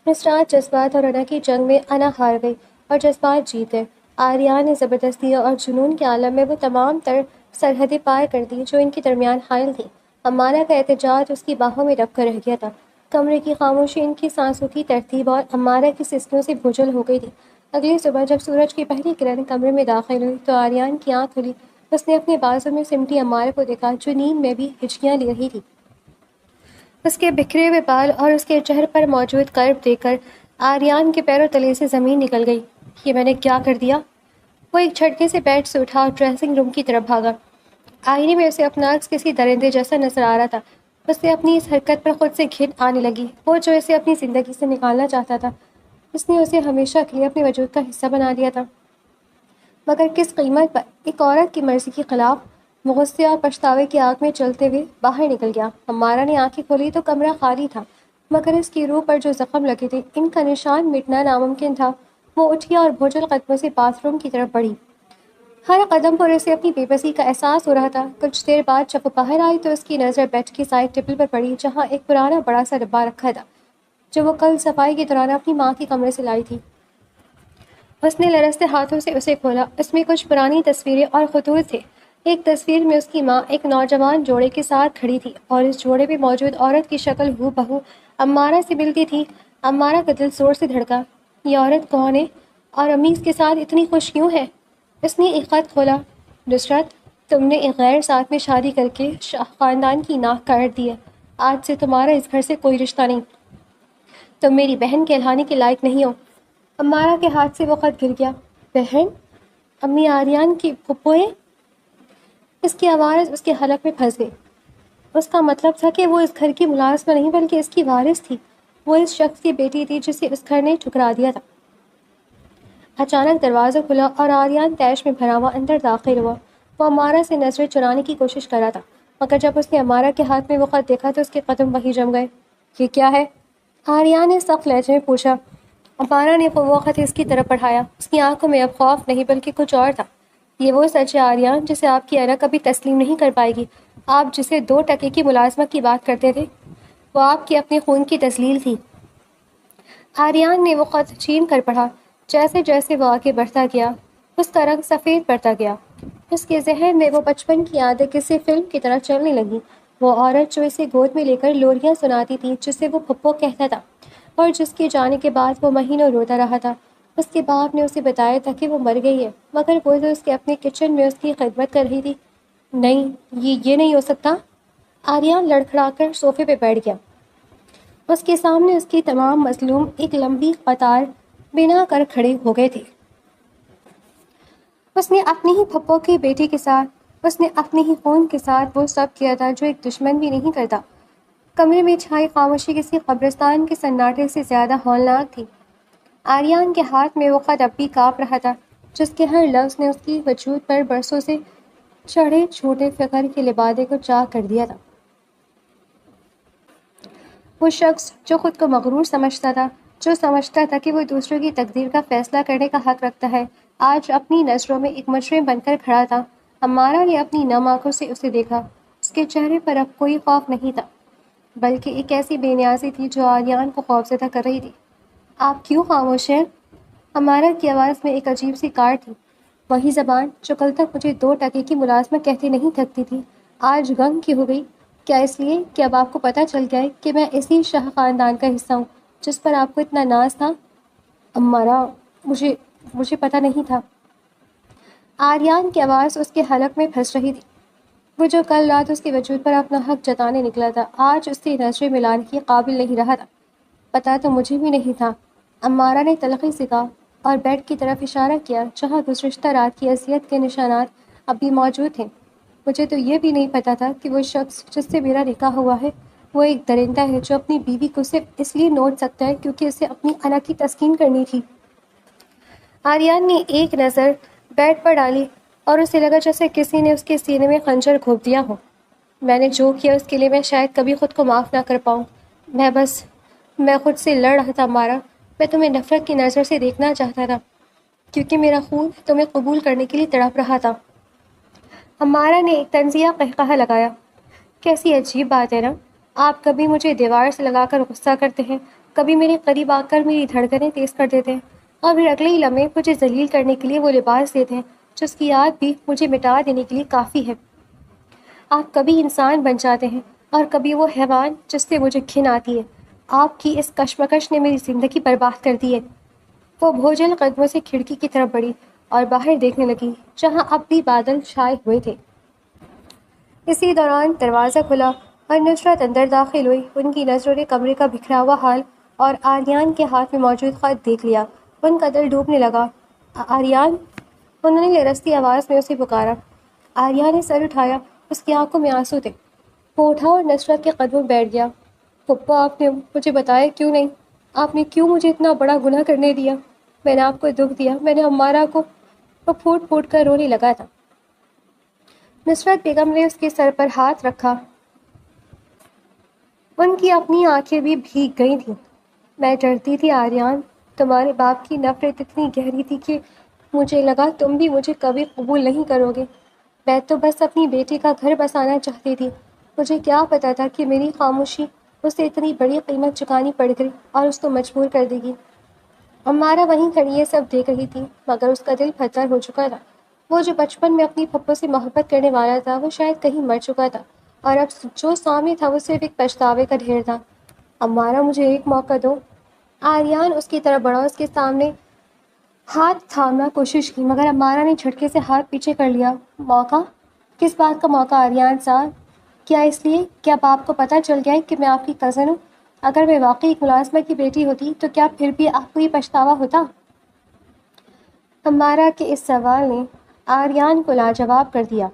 [SPEAKER 1] اس رات جذبات اور انا کی جنگ میں انا ہار گئی اور جذبات جیت گئے۔ آریان نے زبردستی اور جنون کے عالم میں وہ تمام تر سرحدیں پار کر دی جو ان کے درمیان حائل تھیں۔ امارہ کا احتجاج اس کی باہوں میں دب کر رہ گیا تھا۔ کمرے کی خاموشی ان کی سانسوں کی ترتیب اور امارہ کی سسکیوں سے بھوجل ہو گئی تھی۔ اگلی صبح جب سورج کی پہلی کرن کمرے میں داخل ہوئی تو آریان کی آنکھ کھلی۔ اس نے اپنے بازو میں سمٹی امارہ کو دیکھا جو نیند میں بھی ہچکیاں لے رہی تھی۔ اس کے بکھرے ہوئے بال اور اس کے چہرے پر موجود کرب دیکھ کر آریان کے پیروں تلے سے زمین نکل گئی۔ یہ میں نے کیا کر دیا؟ وہ ایک جھٹکے سے بیڈ سے اٹھا اور ڈریسنگ روم کی طرف بھاگا۔ آئینے میں اسے اپنا عکس کسی درندے جیسا نظر آ رہا تھا۔ اسے اپنی اس حرکت پر خود سے گھن آنے لگی، وہ جو اسے اپنی زندگی سے نکالنا چاہتا تھا۔ اس نے اسے ہمیشہ کے لیے اپنے وجود کا حصہ بنا لیا تھا، مگر کس قیمت پر؟ ایک عورت کی مرضی کے خلاف۔ وہ غصے اور پچھتاوے کی آگ میں چلتے ہوئے باہر نکل گیا۔ امارہ نے آنکھیں کھولی تو کمرہ خالی تھا، مگر اس کی روح پر جو زخم لگے تھے ان کا نشان مٹنا ناممکن تھا۔ وہ اٹھی اور بھوجل قدموں سے باتھ روم کی طرف بڑھی۔ ہر قدم پر اسے اپنی بے بسی کا احساس ہو رہا تھا۔ کچھ دیر بعد جب وہ باہر آئی تو اس کی نظر بیڈ کی سائڈ ٹیبل پر پڑی، جہاں ایک پرانا بڑا سا ڈبہ رکھا تھا جو وہ کل صفائی کے دوران اپنی ماں کے کمرے سے لائی تھی۔ اس نے لرزتے ہاتھوں سے اسے کھولا۔ اس میں کچھ پرانی تصویریں اور خطوط تھے۔ ایک تصویر میں اس کی ماں ایک نوجوان جوڑے کے ساتھ کھڑی تھی اور اس جوڑے میں موجود عورت کی شکل ہو بہو امارہ سے ملتی تھی۔ امارہ کا دل زور سے دھڑکا۔ یہ عورت کون ہے اور امی اس کے ساتھ اتنی خوش کیوں ہے؟ اس نے ایک خط کھولا۔ نصرت، تم نے ایک غیر ساتھ میں شادی کر کے شاہ خاندان کی ناک کاٹ دی ہے۔ آج سے تمہارا اس گھر سے کوئی رشتہ نہیں۔ تم میری بہن کہلانے کے لائق نہیں ہو۔ امارہ کے ہاتھ سے وہ خط گر گیا۔ بہن؟ امی آریان کی پھپھو ہے؟ اس کی آواز اس کے حلق میں پھنس گئی۔ اس کا مطلب تھا کہ وہ اس گھر کی ملازمہ نہیں بلکہ اس کی وارث تھی۔ وہ اس شخص کی بیٹی تھی جسے اس گھر نے ٹھکرا دیا تھا۔ اچانک دروازہ کھلا اور آریان تیش میں بھرا ہوا اندر داخل ہوا۔ وہ امارہ سے نظریں چرانے کی کوشش کر رہا تھا، مگر جب اس نے امارہ کے ہاتھ میں وہ خط دیکھا تو اس کے قدم وہیں جم گئے۔ یہ کیا ہے؟ آریان نے سخت لہجے میں پوچھا۔ امارہ نے وہ خط اس کی طرف بڑھایا۔ اس کی آنکھوں میں اب خوف نہیں بلکہ کچھ اور تھا۔ یہ وہ سچ ہے آریان جسے آپ کی انا کبھی تسلیم نہیں کر پائے گی۔ آپ جسے 2 ٹکے کی ملازمت کی بات کرتے تھے وہ آپ کے اپنے خون کی تسلیل تھی۔ آریان نے وہ خط چھین کر پڑھا۔ جیسے جیسے وہ آگے بڑھتا گیا اس کا رنگ سفید پڑتا گیا۔ اس کے ذہن میں وہ بچپن کی یادیں کسی فلم کی طرح چلنے لگیں۔ وہ عورت جو اسے گود میں لے کر لوریاں سناتی تھی، جسے وہ پھپھو کہتا تھا اور جس کے جانے کے بعد وہ مہینوں روتا رہا تھا۔ اس کے باپ نے اسے بتایا تھا کہ وہ مر گئی ہے، مگر وہ تو اس کے اپنے کچن میں اس کی خدمت کر رہی تھی۔ نہیں، یہ نہیں ہو سکتا۔ آریان لڑکھڑا کر صوفے پہ بیٹھ گیا۔ اس کے سامنے اس کی تمام مظلوم ایک لمبی قطار بنا کر کھڑے ہو گئے تھے۔ اس نے اپنی ہی پھپھو کی بیٹی کے ساتھ، اس نے اپنے ہی خون کے ساتھ وہ سب کیا تھا جو ایک دشمن بھی نہیں کرتا۔ کمرے میں چھائی خاموشی کسی قبرستان کے سناٹے سے زیادہ ہولناک تھی۔ آریان کے ہاتھ میں وہ خط اب بھی کانپ رہا تھا، جس کے ہر لفظ نے اس کی وجود پر برسوں سے چڑھے چھوٹے فخر کے لبادے کو چاک کر دیا تھا۔ وہ شخص جو خود کو مغرور سمجھتا تھا، جو سمجھتا تھا کہ وہ دوسروں کی تقدیر کا فیصلہ کرنے کا حق رکھتا ہے، آج اپنی نظروں میں ایک مجرم بن کر کھڑا تھا۔ امارہ نے اپنی نم آنکھوں سے اسے دیکھا۔ اس کے چہرے پر اب کوئی خوف نہیں تھا، بلکہ ایک ایسی بے نیازی تھی جو آریان کو خوفزدہ کر رہی تھی۔ آپ کیوں خاموش ہیں؟ امارہ کی آواز میں ایک عجیب سی کاٹ تھی۔ وہی زبان جو کل تک مجھے 2 ٹکے کی ملازمت کہتے نہیں تھکتی تھی، آج گنگ کی ہو گئی۔ کیا اس لیے کہ اب آپ کو پتہ چل گیا ہے کہ میں اسی شاہ خاندان کا حصہ ہوں جس پر آپ کو اتنا ناز تھا؟ امارہ، مجھے پتہ نہیں تھا۔ آریان کی آواز اس کے حلق میں پھنس رہی تھی۔ وہ جو کل رات اس کے وجود پر اپنا حق جتانے نکلا تھا، آج اس سے نظریں ملانے کے قابل نہیں رہا تھا۔ پتہ تو مجھے بھی نہیں تھا، امارہ نے تلخی سے کہا اور بیڈ کی طرف اشارہ کیا جہاں گزشتہ رات کی اذیت کے نشانات اب بھی موجود تھے۔ مجھے تو یہ بھی نہیں پتہ تھا کہ وہ شخص جس سے میرا نکاح ہوا ہے وہ ایک درندہ ہے جو اپنی بیوی کو صرف اس لیے نوچ سکتا ہے کیونکہ اسے اپنی انا کی تسکین کرنی تھی۔ آریان نے ایک نظر بیڈ پر ڈالی اور اسے لگا جیسے کسی نے اس کے سینے میں خنجر گھونپ دیا ہو۔ میں نے جو کیا اس کے لیے میں شاید کبھی خود کو معاف نہ کر پاؤں۔ میں خود سے لڑ رہا تھا امارہ۔ میں تمہیں نفرت کی نظر سے دیکھنا چاہتا تھا کیونکہ میرا خون تمہیں قبول کرنے کے لیے تڑپ رہا تھا۔ امارہ نے ایک طنزیہ قہقہہ لگایا۔ کیسی عجیب بات ہے نا، آپ کبھی مجھے دیوار سے لگا کر غصہ کرتے ہیں، کبھی میرے قریب آ کر میری دھڑکنیں تیز کر دیتے ہیں، اور پھر اگلے ہی لمحے مجھے ذلیل کرنے کے لیے وہ لباس دیتے ہیں جس کی یاد بھی مجھے مٹا دینے کے لیے کافی ہے۔ آپ کبھی انسان بن جاتے ہیں اور کبھی وہ حیوان جس سے مجھے گھن آتی ہے۔ آپ کی اس کشمکش نے میری زندگی برباد کر دی ہے۔ وہ بھوجل قدموں سے کھڑکی کی طرف بڑھی اور باہر دیکھنے لگی جہاں اب بھی بادل چھائے ہوئے تھے۔ اسی دوران دروازہ کھلا اور نصرت اندر داخل ہوئی۔ ان کی نظروں نے کمرے کا بکھرا ہوا حال اور آریان کے ہاتھ میں موجود خط دیکھ لیا۔ ان کا دل ڈوبنے لگا۔ آریان، انہوں نے لرزتی آواز میں اسے پکارا۔ آریان نے سر اٹھایا اس کی آنکھوں میں آنسو تھے۔ وہ اٹھا اور نصرت کے قدموں میں بیٹھ گیا۔ پپا، آپ نے مجھے بتایا کیوں نہیں؟ آپ نے کیوں مجھے اتنا بڑا گناہ کرنے دیا؟ میں نے آپ کو دکھ دیا، میں نے عمارہ کو پھوٹ پھوٹ کر رونے لگا تھا۔ نصرت بیگم نے اس کے سر پر ہاتھ رکھا، ان کی اپنی آنکھیں بھی بھیگ گئی تھیں۔ میں ڈرتی تھی آریان، تمہارے باپ کی نفرت اتنی گہری تھی کہ مجھے لگا تم بھی مجھے کبھی قبول نہیں کرو گے۔ میں تو بس اپنی بیٹی کا گھر بسانا چاہتی تھی۔ مجھے کیا پتا تھا کہ میری خاموشی اسے اتنی بڑی قیمت چکانی پڑ گئی اور اس کو مجبور کر دے گی۔ عمارہ وہیں کھڑی یہ سب دیکھ رہی تھی، مگر اس کا دل پتھر ہو چکا تھا۔ وہ جو بچپن میں اپنی پھپھو سے محبت کرنے والا تھا، وہ شاید کہیں مر چکا تھا، اور اب جو سامنے تھا وہ صرف ایک پچھتاوے کا ڈھیر تھا۔ عمارہ، مجھے ایک موقع دو۔ آریان اس کی طرف بڑھا، اس کے سامنے ہاتھ تھامنا کوشش کی، مگر عمارہ نے جھٹکے سے ہاتھ پیچھے کر لیا۔ موقع؟ کس بات کا موقع آریان صاحب؟ کیا اس لیے کہ اب آپ کو پتہ چل گیا ہے کہ میں آپ کی کزن ہوں؟ اگر میں واقعی ایک ملازمہ کی بیٹی ہوتی تو کیا پھر بھی آپ کو یہ پچھتاوا ہوتا؟ عمارہ کے اس سوال نے آریان کو لاجواب کر دیا۔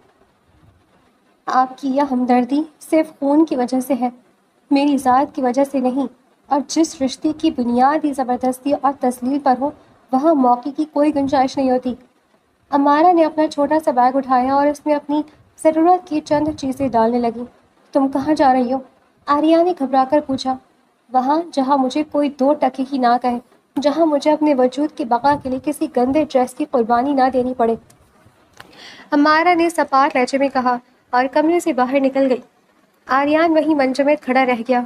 [SPEAKER 1] آپ کی یہ ہمدردی صرف خون کی وجہ سے ہے، میری ذات کی وجہ سے نہیں، اور جس رشتے کی بنیاد ہی زبردستی اور تسلیل پر ہو، وہاں موقع کی کوئی گنجائش نہیں ہوتی۔ عمارہ نے اپنا چھوٹا سا بیگ اٹھایا اور اس میں اپنی ضرورت کی چند چیزیں ڈالنے لگی۔ تم کہاں جا رہی ہو؟ آریان نے گھبرا کر پوچھا۔ وہاں جہاں مجھے کوئی دو ٹکے ہی نہ کہے، جہاں مجھے اپنے وجود کی بقا کے لیے کسی گندے ڈریس کی قربانی نہ دینی پڑے، عمارہ نے سپاٹ لہجے میں کہا، اور کمرے سے باہر نکل گئی۔ آریان وہیں منجمد کھڑا رہ گیا۔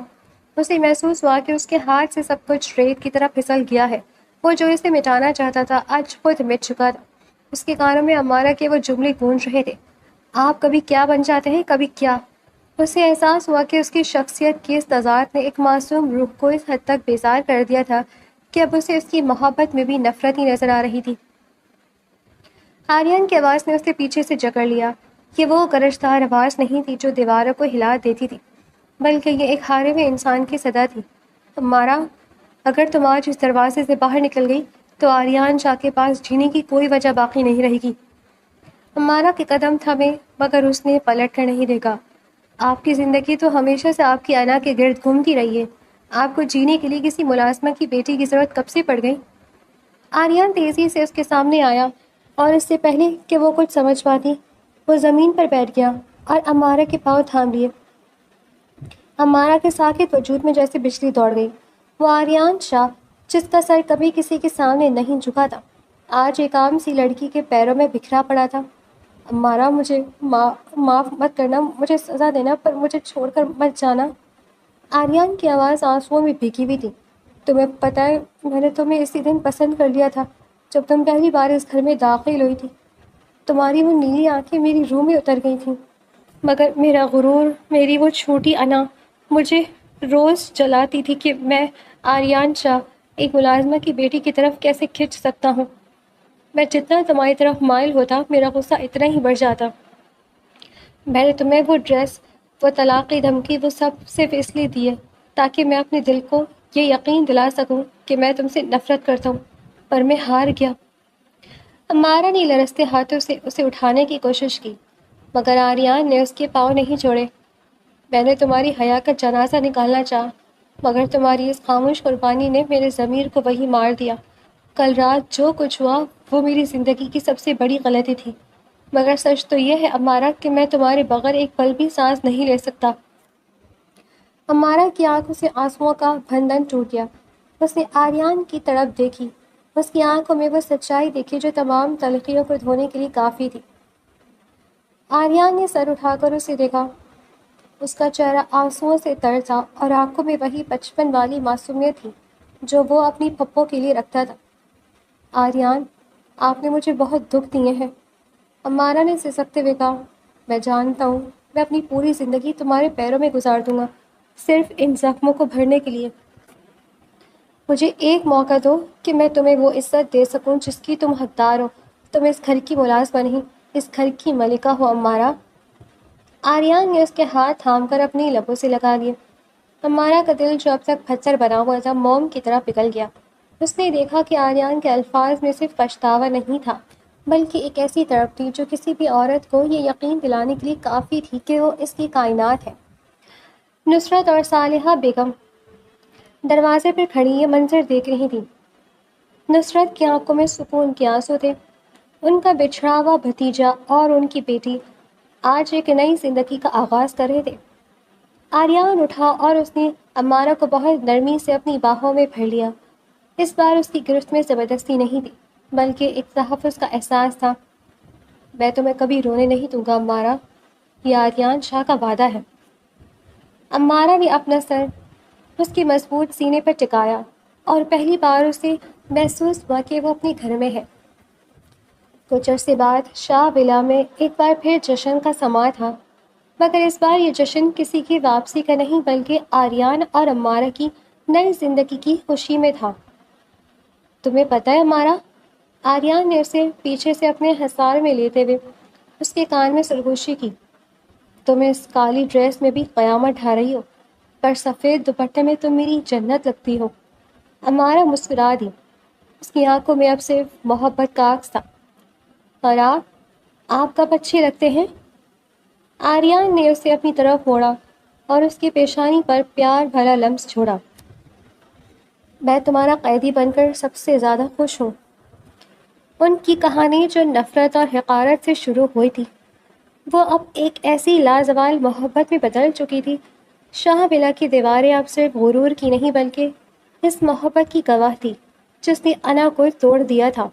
[SPEAKER 1] اسے محسوس ہوا کہ اس کے ہاتھ سے سب کچھ ریت کی طرح پھسل گیا ہے۔ وہ جو اسے مٹانا چاہتا تھا آج خود مٹ چکا تھا۔ اس کے کانوں میں عمارہ کے وہ جملے گونج رہے تھے، آپ کبھی کیا بن جاتے ہیں، کبھی کیا۔ اسے احساس ہوا کہ اس کی شخصیت کی اس تضاد نے ایک معصوم روح کو اس حد تک بیزار کر دیا تھا کہ اب اسے اس کی محبت میں بھی نفرت ہی نظر آ رہی تھی۔ آریان کی آواز نے اسے پیچھے سے جکڑ لیا۔ یہ وہ گرجدار آواز نہیں تھی جو دیواروں کو ہلا دیتی تھی، بلکہ یہ ایک ہارے ہوئے انسان کی صدا تھی۔ عمارہ، اگر تم آج اس دروازے سے باہر نکل گئی تو آریان شاہ کے پاس جینے کی کوئی وجہ باقی نہیں رہے گی۔ عمارہ کے قدم تھمے، مگر اس نے پلٹ کر نہیں دیکھا۔ آپ کی زندگی تو ہمیشہ سے آپ کی انا کے گرد گھومتی رہی ہے۔ آپ کو جینے کے لیے کسی ملازمہ کی بیٹی کی ضرورت کب سے پڑ گئی؟ آریان تیزی سے اس کے سامنے آیا، اور اس سے پہلے کہ وہ کچھ سمجھ پاتی، وہ زمین پر بیٹھ گیا اور عمارہ کے پاؤں تھام لیے۔ عمارہ کے ساکت وجود میں جیسے بجلی دوڑ گئی۔ وہ آریان شاہ، جس کا سر کبھی کسی کے سامنے نہیں جھکا تھا، آج ایک عام سی لڑکی کے پیروں میں بکھرا پڑا تھا۔ عمارہ، مجھے معاف مت کرنا، مجھے سزا دینا، پر مجھے چھوڑ کر مت جانا۔ آریان کی آواز آنسوؤں میں بھیگی ہوئی تھی۔ تمہیں پتہ ہے، میں نے تمہیں اسی دن پسند کر لیا تھا جب تم پہلی بار اس گھر میں داخل ہوئی تھی۔ تمہاری وہ نیلی آنکھیں میری روح میں اتر گئی تھیں، مگر میرا غرور، میری وہ چھوٹی انا مجھے روز جلاتی تھی کہ میں آریان شاہ، ایک ملازمہ کی بیٹی کی طرف کیسے کھنچ سکتا ہوں۔ میں جتنا تمہاری طرف مائل ہوتا، میرا غصہ اتنا ہی بڑھ جاتا۔ میں نے تمہیں وہ ڈریس، وہ طلاق کی دھمکی، وہ سب صرف اس لیے دی ہے تاکہ میں اپنے دل کو یہ یقین دلا سکوں کہ میں تم سے نفرت کرتا ہوں، پر میں ہار گیا۔ عمارہ نے لرزتے ہاتھوں سے اسے اٹھانے کی کوشش کی، مگر آریان نے اس کے پاؤں نہیں چھوڑے۔ میں نے تمہاری حیا کا جنازہ نکالنا چاہا، مگر تمہاری اس خاموش قربانی نے میرے ضمیر کو وہی مار دیا۔ کل رات جو کچھ ہوا وہ میری زندگی کی سب سے بڑی غلطی تھی، مگر سچ تو یہ ہے عمارہ کہ میں تمہارے بغیر ایک پل بھی سانس نہیں لے سکتا۔ عمارہ کی آنکھوں سے آنسوؤں کا بندھن ٹوٹ گیا۔ اس نے آریان کی طرف دیکھی، اس کی آنکھوں میں وہ سچائی دیکھی جو تمام تلخیوں کو دھونے کے لیے کافی تھی۔ آریان نے سر اٹھا کر اسے دیکھا۔ اس کا چہرہ آنسوؤں سے تر تھا، اور آنکھوں میں وہی بچپن والی معصومیت تھی جو وہ اپنی پھپھو کے لیے رکھتا تھا۔ آریان، آپ نے مجھے بہت دکھ دیے ہیں، عمارہ نے سسکتے ہوئے کہا۔ میں جانتا ہوں، میں اپنی پوری زندگی تمہارے پیروں میں گزار دوں گا، صرف ان زخموں کو بھرنے کے لیے۔ مجھے ایک موقع دو کہ میں تمہیں وہ عزت دے سکوں جس کی تم حقدار ہو۔ تم اس گھر کی ملازمہ نہیں، اس گھر کی ملکہ ہو عمارہ۔ آریان نے اس کے ہاتھ تھام کر اپنی لبوں سے لگا لیے۔ عمارہ کا دل جو اب تک پتھر بنا ہوا تھا، موم کی طرح پگھل گیا۔ اس نے دیکھا کہ آریان کے الفاظ میں صرف پچھتاوا نہیں تھا، بلکہ ایک ایسی طرف تھی جو کسی بھی عورت کو یہ یقین دلانے کے لیے کافی تھی کہ وہ اس کی کائنات ہے۔ نصرت اور صالحہ بیگم دروازے پر کھڑی یہ منظر دیکھ رہی تھیں۔ نصرت کی آنکھوں میں سکون کے آنسو تھے۔ ان کا بچھڑا ہوا بھتیجا اور ان کی بیٹی آج ایک نئی زندگی کا آغاز کر رہے تھے۔ آریان اٹھا اور اس نے امارہ کو بہت نرمی سے اپنی باہوں میں بھر لیا۔ اس بار اس کی گرفت میں زبردستی نہیں تھی، بلکہ ایک تحفظ کا احساس تھا۔ میں تمہیں کبھی رونے نہیں دوں گا امارہ، یہ آریان شاہ کا وعدہ ہے۔ امارہ نے اپنا سر اس کی مضبوط سینے پر ٹکایا اور پہلی بار اسے محسوس ہوا کہ وہ اپنے گھر میں ہے۔ کچھ عرصے بعد شاہ ولا میں ایک بار پھر جشن کا سماں تھا، مگر اس بار یہ جشن کسی کی واپسی کا نہیں بلکہ آریان اور امارہ کی نئی زندگی کی خوشی میں تھا۔ تمہیں پتہ ہے امارہ، آریان نے اسے پیچھے سے اپنے حصار میں لیتے ہوئے اس کے کان میں سرگوشی کی، تم اس کالی ڈریس میں بھی قیامت ڈھا رہی ہو، پر سفید دوپٹے میں تم میری جنت لگتی ہو۔ امارہ مسکرا دی۔ اس کی آنکھوں میں اب صرف محبت کا عکس تھا۔ اور آپ کب اچھے لگتے ہیں؟ آریان نے اسے اپنی طرف موڑا اور اس کی پیشانی پر پیار بھرا لمس چھوڑا۔ میں تمہارا قیدی بن کر سب سے زیادہ خوش ہوں۔ ان کی کہانی جو نفرت اور حقارت سے شروع ہوئی تھی، وہ اب ایک ایسی لازوال محبت میں بدل چکی تھی۔ شاہ ولا کی دیواریں اب صرف غرور کی نہیں بلکہ اس محبت کی گواہ تھی جس نے انا کو توڑ دیا تھا۔